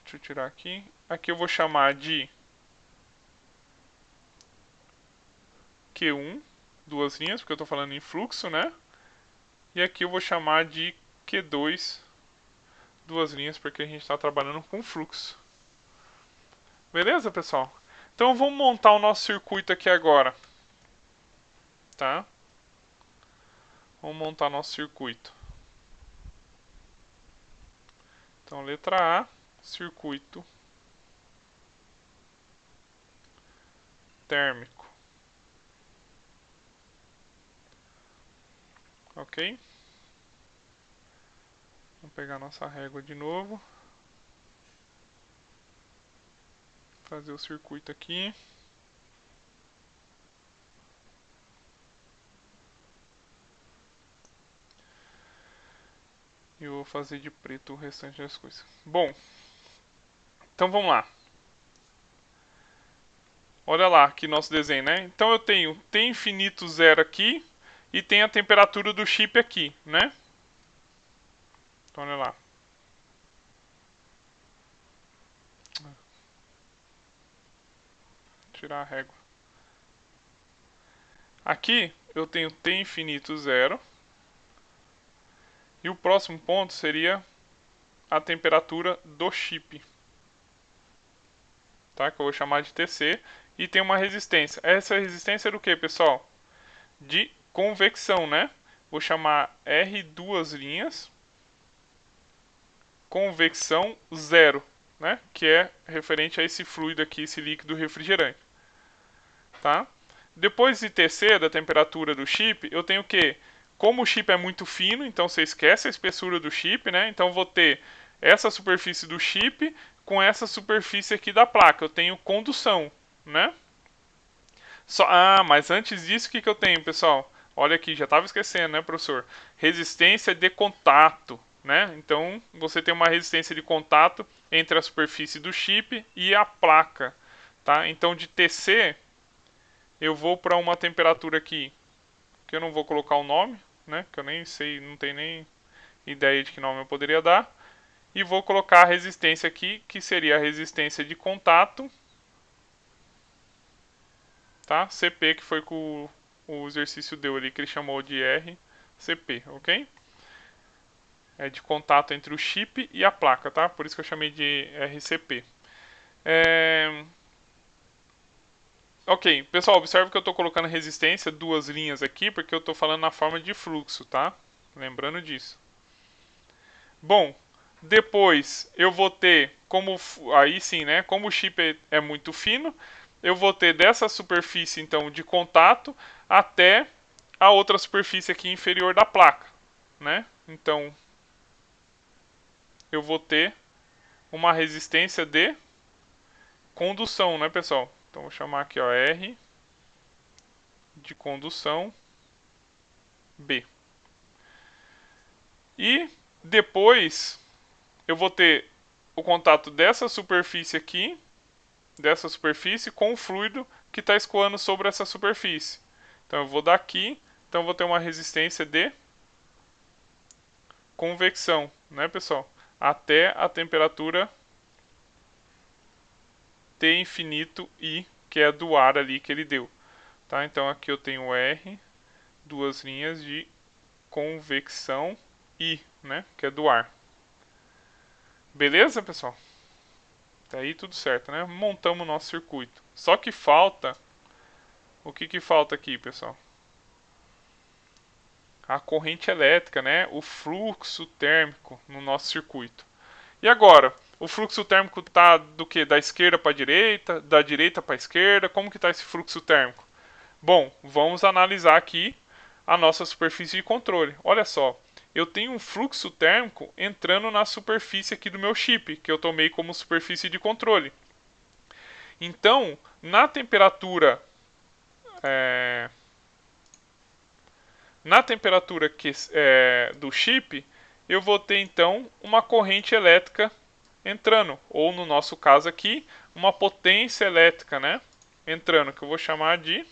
deixa eu tirar aqui. Aqui eu vou chamar de Q1, duas linhas, porque eu estou falando em fluxo, né? E aqui eu vou chamar de Q2, duas linhas, porque a gente está trabalhando com fluxo. Beleza, pessoal? Então vamos montar o nosso circuito aqui agora, tá? Vamos montar nosso circuito. Então, letra A, circuito térmico. Ok? Vamos pegar nossa régua de novo. Fazer o circuito aqui. E eu vou fazer de preto o restante das coisas. Bom, então vamos lá. Olha lá aqui nosso desenho, né? Então eu tenho T infinito 0 aqui e tem a temperatura do chip aqui, né? Então olha lá. Vou tirar a régua. Aqui eu tenho T infinito 0. E o próximo ponto seria a temperatura do chip, tá? Que eu vou chamar de TC. E tem uma resistência. Essa resistência é do que, pessoal? De convecção, né? vou chamar R duas linhas, convecção 0, né? Que é referente a esse fluido aqui, esse líquido refrigerante. Tá? Depois de TC, da temperatura do chip, eu tenho que, como o chip é muito fino, então você esquece a espessura do chip, né? Então vou ter essa superfície do chip com essa superfície aqui da placa. Eu tenho condução, né? Mas antes disso, o que eu tenho, pessoal? Olha aqui, já estava esquecendo, né, professor? Resistência de contato, né? Então, você tem uma resistência de contato entre a superfície do chip e a placa, tá? Então, de TC, eu vou para uma temperatura aqui, que eu não vou colocar o nome, né? Que eu nem sei, não tenho nem ideia de que nome eu poderia dar. E vou colocar a resistência aqui, que seria a resistência de contato, tá? CP, que foi que o exercício deu ali, que ele chamou de RCP, ok? É de contato entre o chip e a placa, tá? Por isso que eu chamei de RCP. Ok, pessoal, observe que eu estou colocando resistência, duas linhas aqui, porque eu estou falando na forma de fluxo, tá? Lembrando disso. Bom, depois eu vou ter, aí sim, né? Como o chip é muito fino, eu vou ter dessa superfície, então, de contato até a outra superfície aqui inferior da placa, né? Então, eu vou ter uma resistência de condução, né, pessoal? Então, vou chamar aqui, ó, R de condução B. E depois eu vou ter o contato dessa superfície aqui, com o fluido que está escoando sobre essa superfície. Então eu vou daqui, então eu vou ter uma resistência de convecção, né, pessoal? Até a temperatura T infinito I, que é do ar ali que ele deu. Tá? Então aqui eu tenho R, duas linhas de convecção I, né, que é do ar. Beleza, pessoal? Tá aí tudo certo, né? Montamos o nosso circuito. Só que falta... O que falta aqui, pessoal? A corrente elétrica, né? O fluxo térmico no nosso circuito. E agora? O fluxo térmico tá do que? Da esquerda para a direita? Da direita para a esquerda? Como que está esse fluxo térmico? Bom, vamos analisar aqui a nossa superfície de controle. Olha só, eu tenho um fluxo térmico entrando na superfície aqui do meu chip, que eu tomei como superfície de controle. Então, na temperatura do chip, eu vou ter então uma corrente elétrica entrando, ou no nosso caso aqui, uma potência elétrica, né, entrando, que eu vou chamar de,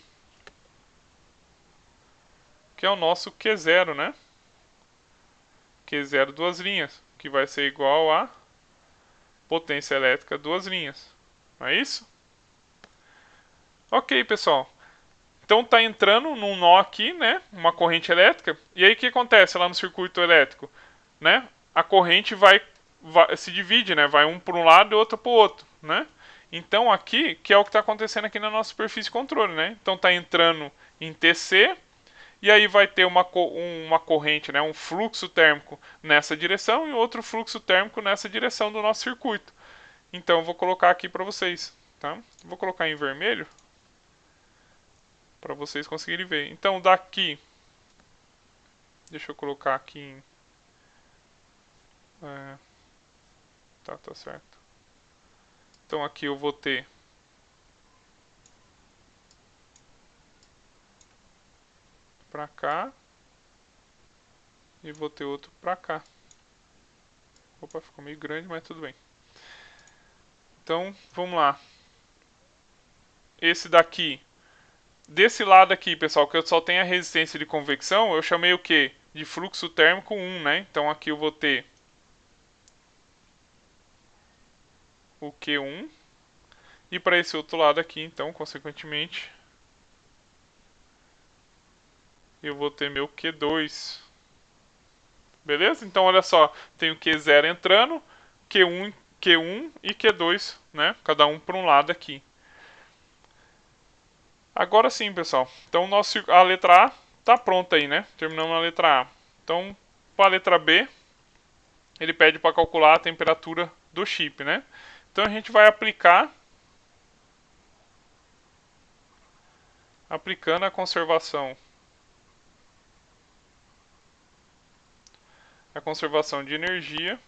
que é o nosso Q0, né? Q0 duas linhas, que vai ser igual a potência elétrica duas linhas. Não é isso? Ok, pessoal. Então está entrando num nó aqui, né? Uma corrente elétrica. E aí o que acontece lá no circuito elétrico? Né? A corrente vai se divide, né? Vai um para um lado e outro para o outro, né? Então aqui, que é o que está acontecendo aqui na nossa superfície de controle, né? Então está entrando em TC, e aí vai ter uma corrente, né? Um fluxo térmico nessa direção e outro fluxo térmico nessa direção do nosso circuito. Então eu vou colocar aqui para vocês, tá? Vou colocar em vermelho para vocês conseguirem ver. Então daqui, deixa eu colocar aqui em... tá certo. Então aqui eu vou ter para cá e vou ter outro para cá. Opa, ficou meio grande, mas tudo bem. Então vamos lá. Esse daqui, desse lado aqui, pessoal, que eu só tenho a resistência de convecção, eu chamei o que? De fluxo térmico 1, né? Então aqui eu vou ter o Q1. E para esse outro lado aqui, então, consequentemente, eu vou ter meu Q2. Beleza? Então, olha só, tenho Q0 entrando, Q1 e Q2, né? Cada um para um lado aqui. Agora sim, pessoal. Então, a letra A tá pronto aí, né? Terminamos a letra A. Então, para a letra B, ele pede para calcular a temperatura do chip, né? Então a gente vai aplicando a conservação de energia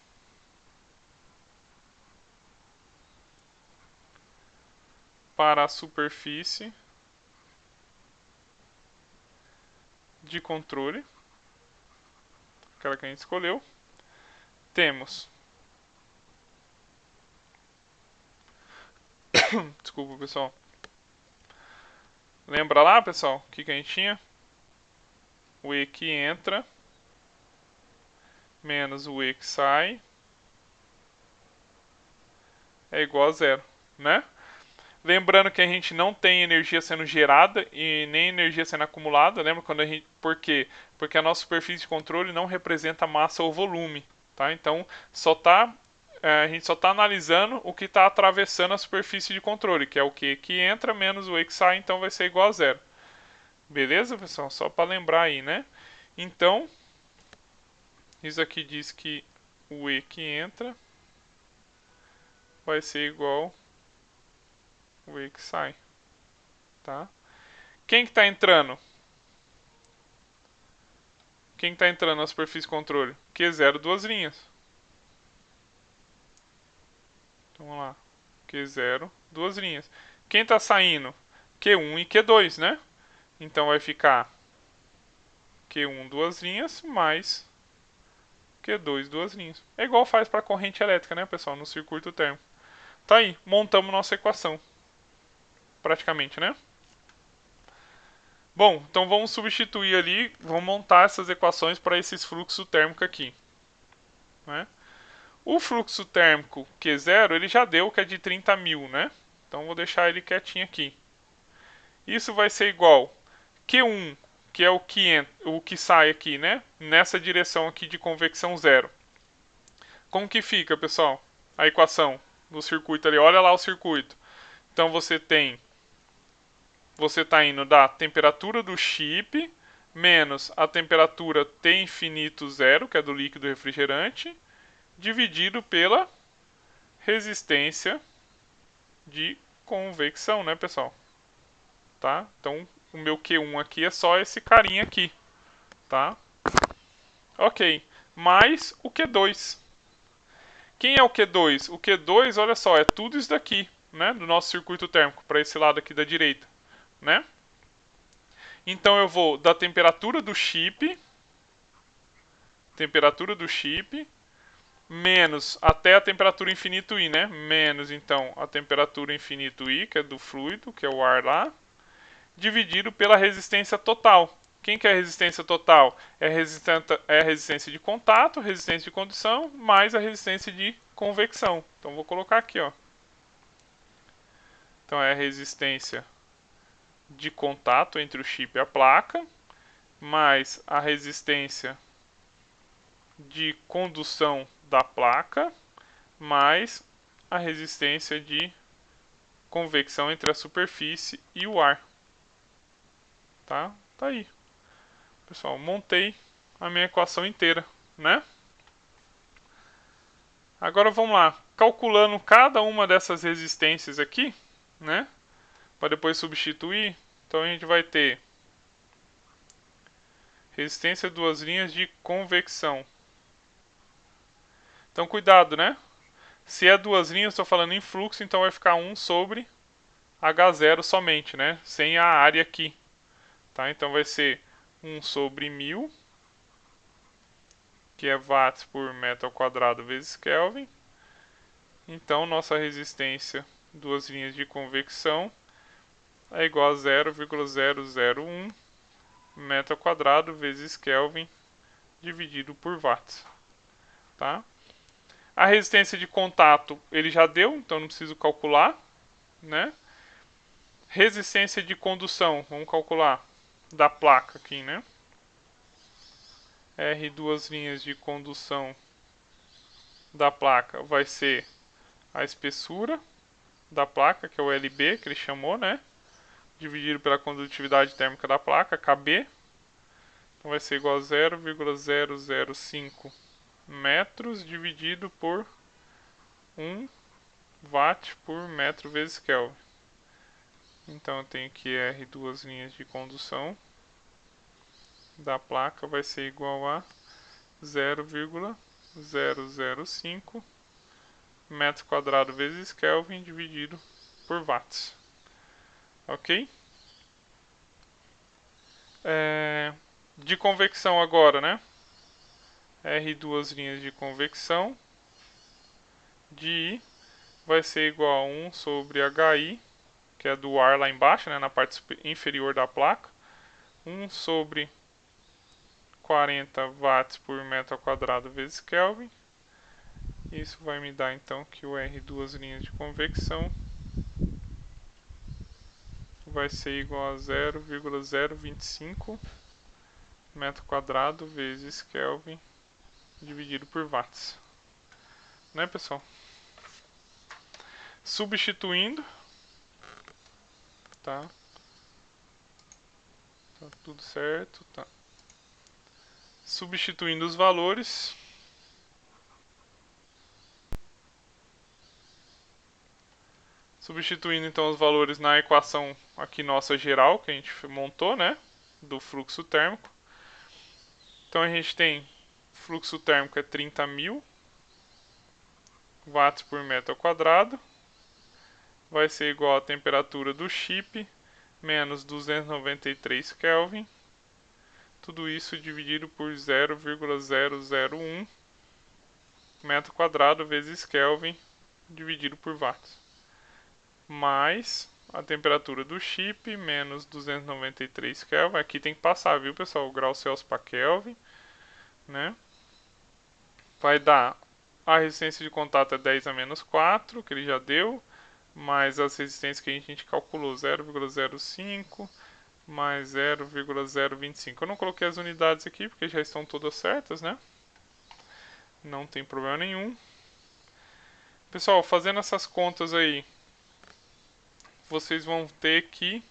para a superfície de controle, aquela que a gente escolheu. Temos, desculpa pessoal, lembra lá pessoal, o que a gente tinha? O E que entra menos o E que sai é igual a zero, né? Lembrando que a gente não tem energia sendo gerada e nem energia sendo acumulada. Lembra quando a gente. Por quê? Porque a nossa superfície de controle não representa massa ou volume. Tá? Então a gente só está analisando o que está atravessando a superfície de controle, que é o Q que entra menos o E que sai, então vai ser igual a zero. Beleza, pessoal? Só para lembrar aí, né? Então, isso aqui diz que o E que entra vai ser igual o E que sai. Tá? Quem que está entrando? Quem está entrando na superfície de controle? Q0, duas linhas. Então vamos lá. Q0, duas linhas. Quem está saindo? Q1 e Q2, né? Então vai ficar Q1, duas linhas, mais Q2, duas linhas. É igual faz para a corrente elétrica, né, pessoal? No circuito térmico. Tá aí, montamos nossa equação. Praticamente, né? Bom, então vamos substituir ali, vamos montar essas equações para esses fluxos térmicos aqui. Né? O fluxo térmico Q0, ele já deu que é de 30.000, né? Então vou deixar ele quietinho aqui. Isso vai ser igual Q1, que é o que sai aqui, né? Nessa direção aqui de convecção zero. Como que fica, pessoal? A equação do circuito ali. Olha lá o circuito. Então você está indo da temperatura do chip menos a temperatura T infinito zero, que é do líquido refrigerante, dividido pela resistência de convecção, né, pessoal? Tá? Então, o meu Q1 aqui é só esse carinha aqui, tá? Ok, mais o Q2. Quem é o Q2? O Q2, olha só, é tudo isso daqui, né, do nosso circuito térmico, para esse lado aqui da direita, né? Então eu vou da temperatura do chip, menos até a temperatura infinito I, né? Menos então a temperatura infinito I, que é do fluido, que é o ar lá, dividido pela resistência total. Quem que é a resistência total? É a resistência de contato, resistência de condução, mais a resistência de convecção. Então vou colocar aqui, ó. Então é a resistência de contato entre o chip e a placa, mais a resistência de condução da placa, mais a resistência de convecção entre a superfície e o ar. Tá? Tá aí. Pessoal, montei a minha equação inteira, né? Agora vamos lá, calculando cada uma dessas resistências aqui, né? Para depois substituir. Então a gente vai ter resistência duas linhas de convecção. Então cuidado, né? Se é duas linhas, estou falando em fluxo, então vai ficar 1 sobre H0 somente, né? Sem a área aqui. Tá? Então vai ser 1 sobre 1000, que é watts por metro ao quadrado vezes Kelvin. Então nossa resistência, duas linhas de convecção, é igual a 0,001 metro ao quadrado vezes Kelvin dividido por watts. Tá? A resistência de contato ele já deu, então não preciso calcular, né? Resistência de condução, vamos calcular da placa aqui, né? R duas linhas de condução da placa vai ser a espessura da placa, que é o LB, que ele chamou, né? Dividido pela condutividade térmica da placa, KB. Então vai ser igual a 0,005 metros dividido por 1 watt por metro vezes Kelvin. Então eu tenho que R duas linhas de condução da placa vai ser igual a 0,005 metro quadrado vezes Kelvin dividido por watts. Ok? De convecção agora, né? R duas linhas de convecção de I vai ser igual a 1 sobre HI, que é do ar lá embaixo, né, na parte inferior da placa. 1 sobre 40 watts por metro quadrado vezes Kelvin. Isso vai me dar então que o R duas linhas de convecção vai ser igual a 0,025 metro quadrado vezes Kelvin dividido por watts. Né, pessoal? Substituindo, tá? Tá tudo certo, tá? Substituindo os valores, substituindo então os valores na equação aqui nossa geral que a gente montou, né, do fluxo térmico. Então a gente tem fluxo térmico é 30.000 watts por metro quadrado, vai ser igual à temperatura do chip menos 293 Kelvin. Tudo isso dividido por 0,001 metro quadrado vezes Kelvin dividido por watts. Mais a temperatura do chip menos 293 Kelvin. Aqui tem que passar, viu, pessoal? O grau Celsius para Kelvin, né? Vai dar a resistência de contato é 10 a menos 4, que ele já deu, mais as resistências que a gente calculou, 0,05 mais 0,025. Eu não coloquei as unidades aqui porque já estão todas certas, né? Não tem problema nenhum. Pessoal, fazendo essas contas aí, vocês vão ter que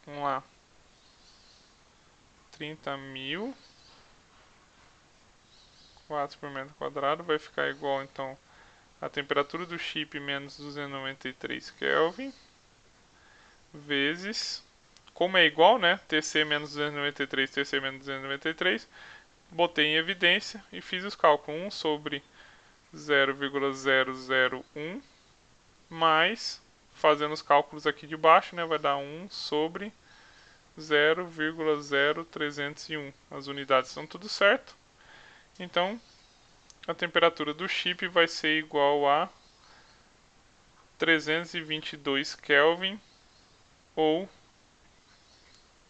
vamos lá, 30.000 watts por metro quadrado vai ficar igual então a temperatura do chip menos 293 Kelvin vezes, como é igual, né? TC menos 293, TC menos 293, botei em evidência e fiz os cálculos. 1 sobre 0,001 mais, fazendo os cálculos aqui de baixo, né? Vai dar 1 sobre 0,0301. As unidades estão tudo certo. Então, a temperatura do chip vai ser igual a 322 Kelvin, ou a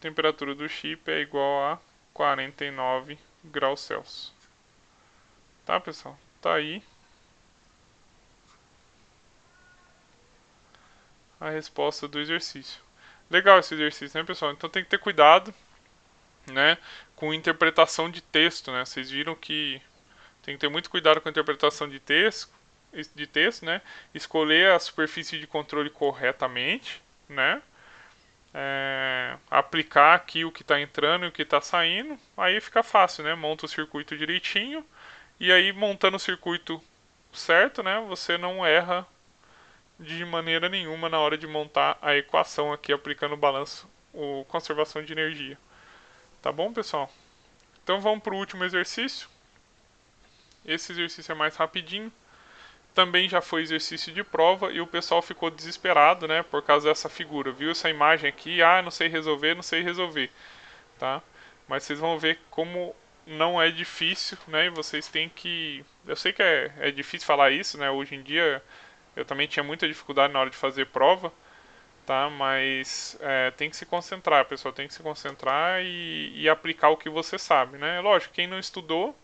temperatura do chip é igual a 49 graus Celsius. Tá, pessoal? Tá aí a resposta do exercício. Legal esse exercício, né, pessoal? Então tem que ter cuidado, né, com interpretação de texto, né? Vocês viram que tem que ter muito cuidado com a interpretação de texto, né? Escolher a superfície de controle corretamente, né? Aplicar aqui o que está entrando e o que está saindo, aí fica fácil, né? Monta o circuito direitinho e aí montando o circuito certo, né? Você não erra de maneira nenhuma na hora de montar a equação aqui aplicando o balanço ou conservação de energia. Tá bom, pessoal? Então vamos para o último exercício. Esse exercício é mais rapidinho. Também já foi exercício de prova e o pessoal ficou desesperado, né, por causa dessa figura. Viu essa imagem aqui? Ah, não sei resolver, não sei resolver, tá? Mas vocês vão ver como não é difícil, né? E vocês têm que... Eu sei que é difícil falar isso, né? Hoje em dia eu também tinha muita dificuldade na hora de fazer prova, tá? Mas tem que se concentrar, pessoal. Tem que se concentrar e aplicar o que você sabe, né? Lógico, quem não estudou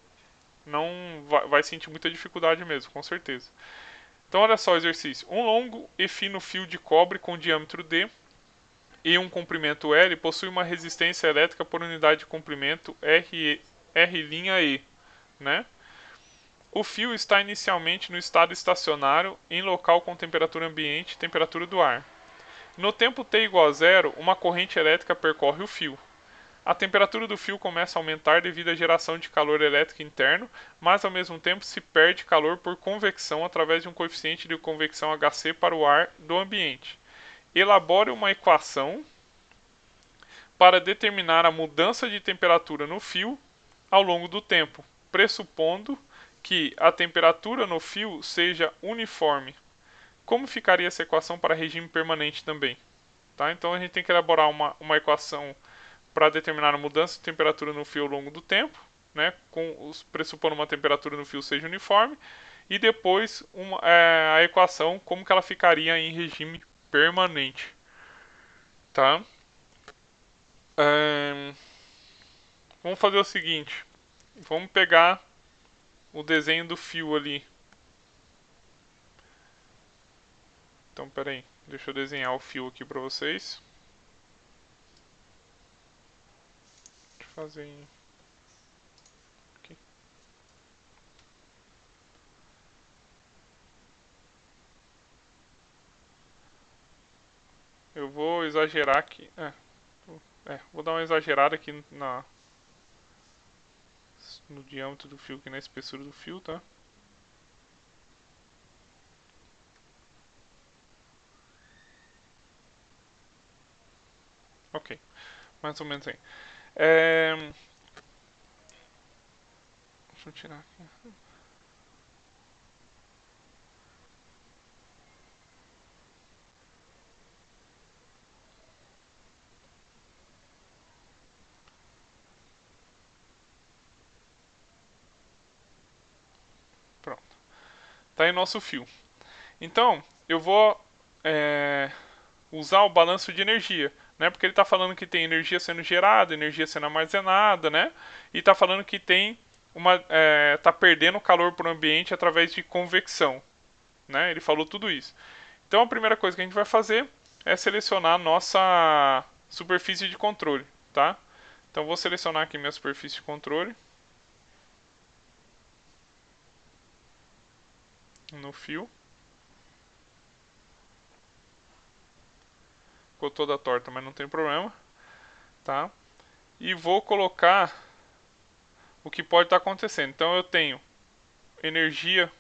não vai sentir muita dificuldade mesmo, com certeza. Então olha só o exercício. Um longo e fino fio de cobre com diâmetro D e um comprimento L possui uma resistência elétrica por unidade de comprimento R''E, né? O fio está inicialmente no estado estacionário em local com temperatura ambiente e temperatura do ar. No tempo t igual a zero, uma corrente elétrica percorre o fio. A temperatura do fio começa a aumentar devido à geração de calor elétrico interno, mas ao mesmo tempo se perde calor por convecção através de um coeficiente de convecção Hc para o ar do ambiente. Elabore uma equação para determinar a mudança de temperatura no fio ao longo do tempo, pressupondo que a temperatura no fio seja uniforme. Como ficaria essa equação para regime permanente também? Tá? Então a gente tem que elaborar uma equação para determinar a mudança de temperatura no fio ao longo do tempo, né, pressupondo uma temperatura no fio seja uniforme, e depois a equação como que ela ficaria em regime permanente. Tá? Vamos fazer o seguinte, vamos pegar o desenho do fio ali. Então, peraí, deixa eu desenhar o fio aqui para vocês. Deixa eu fazer aqui. Eu vou exagerar aqui. Vou dar uma exagerada aqui no diâmetro do fio, aqui na espessura do fio, tá? Ok, mais ou menos aí. Deixa eu tirar aqui. Pronto. Tá aí nosso fio. Então, eu vou usar o balanço de energia, né? Porque ele está falando que tem energia sendo gerada, energia sendo armazenada, né? E está falando que tem tá perdendo calor para o ambiente através de convecção, né? Ele falou tudo isso. Então a primeira coisa que a gente vai fazer é selecionar a nossa superfície de controle, tá? Então vou selecionar aqui minha superfície de controle no fio. Ficou toda torta, mas não tem problema, tá? E vou colocar o que pode estar acontecendo. Então eu tenho energia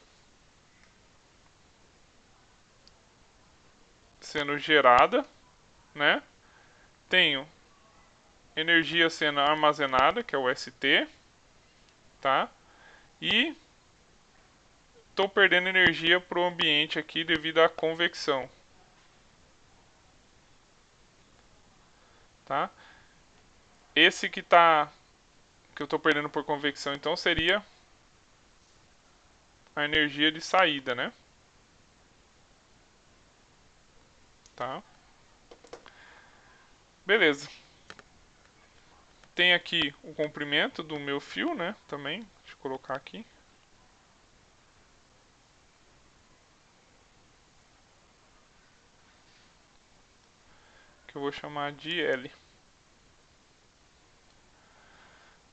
sendo gerada, né? Tenho energia sendo armazenada, que é o ST, tá? E estou perdendo energia para o ambiente aqui devido à convecção, tá? Esse que eu estou perdendo por convecção, então seria a energia de saída, né? Tá? Beleza. Tem aqui o comprimento do meu fio, né? Também, deixa eu colocar aqui. Que eu vou chamar de L.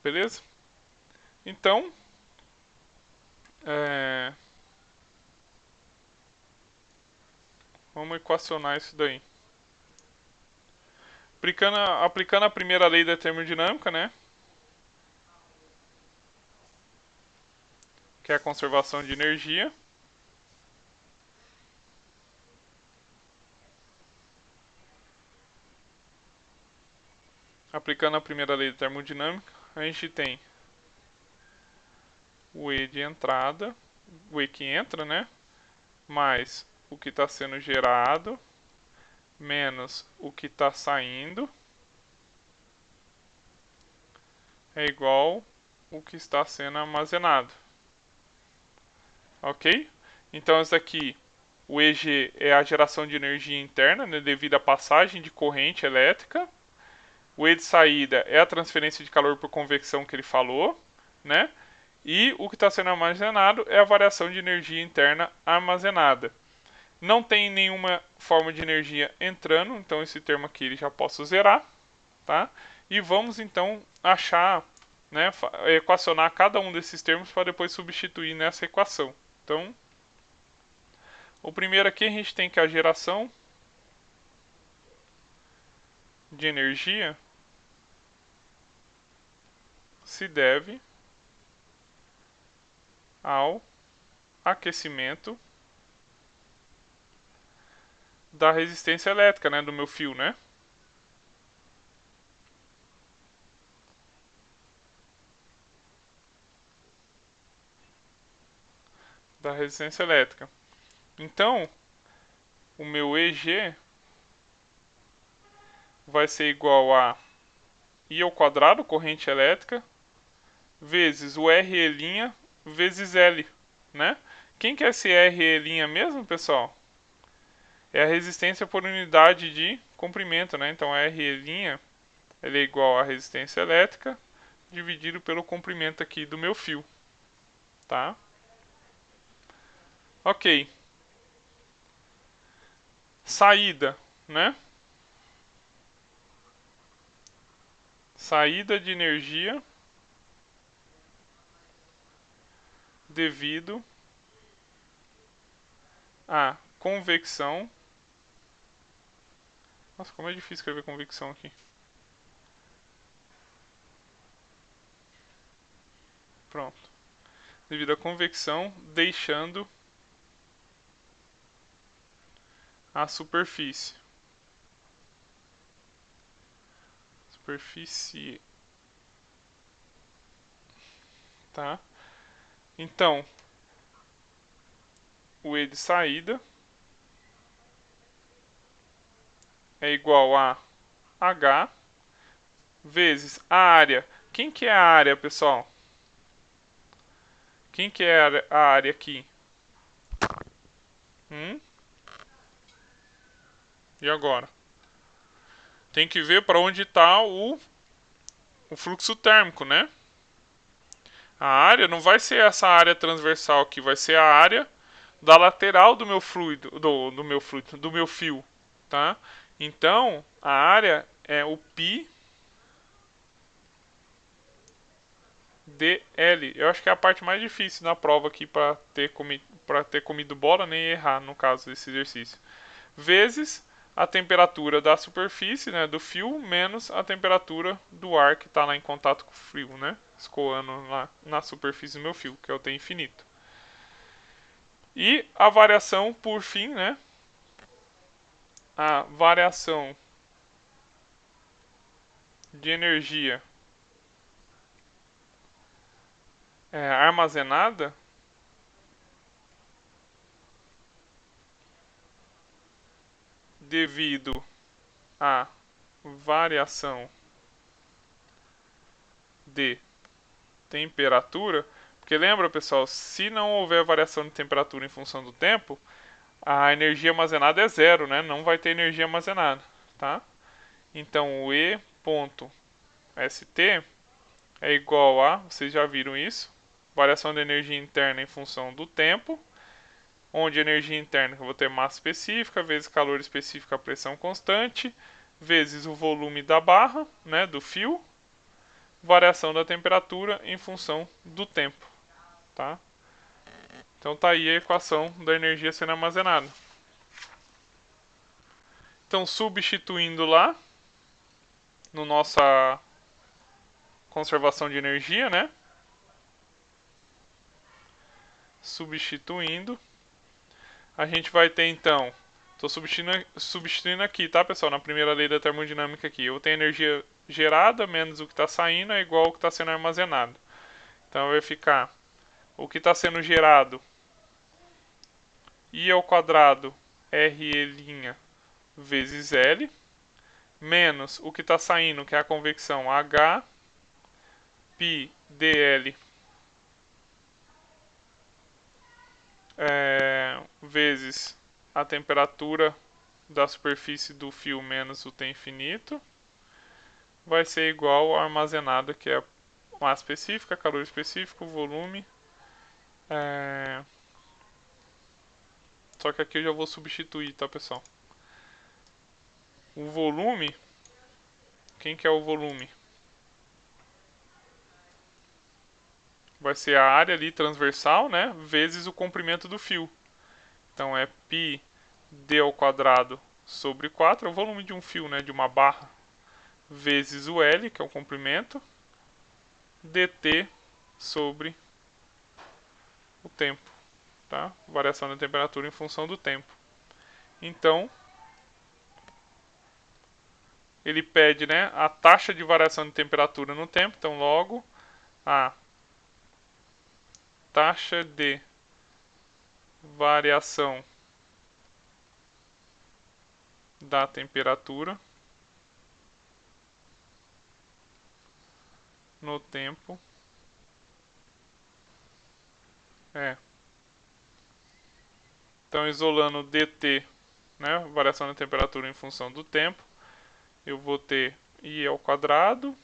Beleza? Então, vamos equacionar isso daí. Aplicando a primeira lei da termodinâmica, né? Que é a conservação de energia. Aplicando a primeira lei da termodinâmica, a gente tem o E de entrada, o E que entra, né? Mais o que está sendo gerado, menos o que está saindo, é igual o que está sendo armazenado. Ok? Então, isso aqui, o EG é a geração de energia interna, né, devido à passagem de corrente elétrica. O E de saída é a transferência de calor por convecção que ele falou, né? E o que está sendo armazenado é a variação de energia interna armazenada. Não tem nenhuma forma de energia entrando, então esse termo aqui ele já posso zerar, tá? E vamos então achar, né, equacionar cada um desses termos para depois substituir nessa equação. Então, o primeiro aqui a gente tem que a geração de energia se deve ao aquecimento da resistência elétrica, né, do meu fio, né? Da resistência elétrica. Então, o meu EG vai ser igual a I ao quadrado, corrente elétrica, vezes o RE' vezes L, né? Quem que é esse RE' mesmo, pessoal? É a resistência por unidade de comprimento, né? Então, a RE' ele é igual à resistência elétrica dividido pelo comprimento aqui do meu fio, tá? Ok. Saída, né? Saída de energia devido à convecção. Nossa, como é difícil escrever convecção aqui. Pronto. Devido à convecção, deixando a superfície. Superfície. Tá? Então, o E de saída é igual a H vezes a área. Quem que é a área, pessoal? Quem que é a área aqui? E agora? Tem que ver para onde está o fluxo térmico, né? A área não vai ser essa área transversal aqui, vai ser a área da lateral do meu fluido, do meu fio, tá? Então, a área é o π dl. Eu acho que é a parte mais difícil na prova aqui para ter comido bola nem errar no caso desse exercício. Vezes a temperatura da superfície, né, do fio, menos a temperatura do ar que está lá em contato com o fio, né, escoando lá na superfície do meu fio, que é o T infinito. E a variação, por fim, né, a variação de energia armazenada devido à variação de temperatura, porque lembra, pessoal, se não houver variação de temperatura em função do tempo, a energia armazenada é zero, né? Não vai ter energia armazenada, tá? Então o E.st é igual a, vocês já viram isso, variação de energia interna em função do tempo, onde a energia interna eu vou ter massa específica vezes calor específico a pressão constante, vezes o volume da barra, né, do fio, variação da temperatura em função do tempo, tá? Então tá aí a equação da energia sendo armazenada. Então substituindo lá no nossa conservação de energia, né? Substituindo, a gente vai ter então, estou substituindo aqui, tá, pessoal? Na primeira lei da termodinâmica aqui, eu tenho energia gerada menos o que está saindo é igual ao que está sendo armazenado. Então vai ficar o que está sendo gerado I ao quadrado RE' vezes L, menos o que está saindo, que é a convecção H, π dl vezes a temperatura da superfície do fio menos o T infinito, vai ser igual ao armazenado, que é massa específica, calor específico, volume. Só que aqui eu já vou substituir, tá, pessoal? O volume, quem que é o volume? Vai ser a área ali transversal, né, vezes o comprimento do fio. Então é π d ao quadrado sobre 4, é o volume de um fio, né, de uma barra. vezes o L, que é o comprimento, dt sobre o tempo, tá? Variação da temperatura em função do tempo. Então, ele pede, né, a taxa de variação de temperatura no tempo, então logo a taxa de variação da temperatura no tempo é. Então, isolando dt, né, variação da temperatura em função do tempo, eu vou ter I ao quadrado,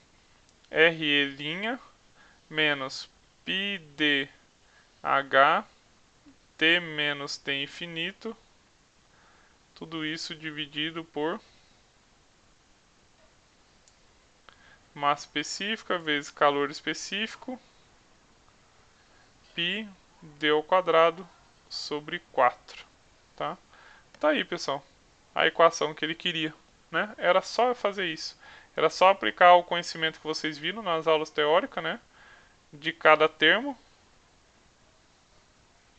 RE' menos π dh t menos t infinito, tudo isso dividido por massa específica vezes calor específico, π d ao quadrado sobre 4, tá? Tá aí, pessoal, a equação que ele queria, né? Era só fazer isso. Era só aplicar o conhecimento que vocês viram nas aulas teóricas, né? De cada termo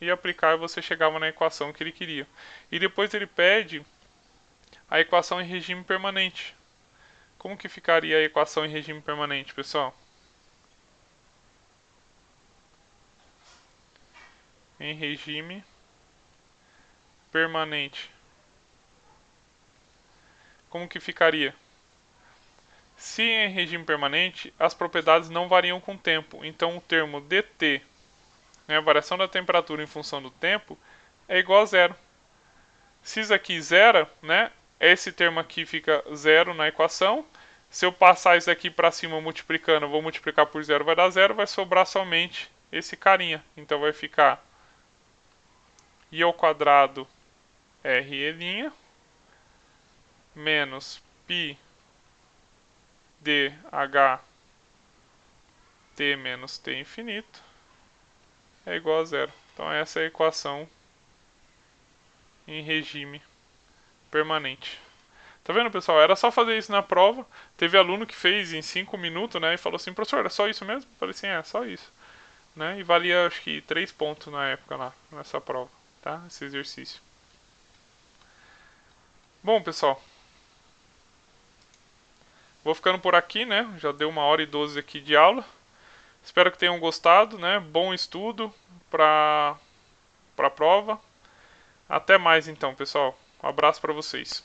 e aplicar e você chegava na equação que ele queria. E depois ele pede a equação em regime permanente. Como que ficaria a equação em regime permanente, pessoal? Em regime permanente. Como que ficaria? Se em regime permanente, as propriedades não variam com o tempo. Então o termo dt, né, a variação da temperatura em função do tempo, é igual a zero. Se isso aqui zera, né, esse termo aqui fica zero na equação. Se eu passar isso aqui para cima multiplicando, eu vou multiplicar por zero, vai dar zero, vai sobrar somente esse carinha. Então vai ficar I ao quadrado RE' menos π dh t menos t infinito é igual a zero. Então essa é a equação em regime permanente. Tá vendo, pessoal? Era só fazer isso na prova. Teve aluno que fez em 5 minutos, né? E falou assim, professor, é só isso mesmo? Eu falei assim, é só isso. Né? E valia, acho que 3 pontos na época lá, nessa prova, tá? Esse exercício. Bom, pessoal, vou ficando por aqui, né? Já deu 1h12 aqui de aula. Espero que tenham gostado, né? Bom estudo para a prova. Até mais então, pessoal. Um abraço para vocês.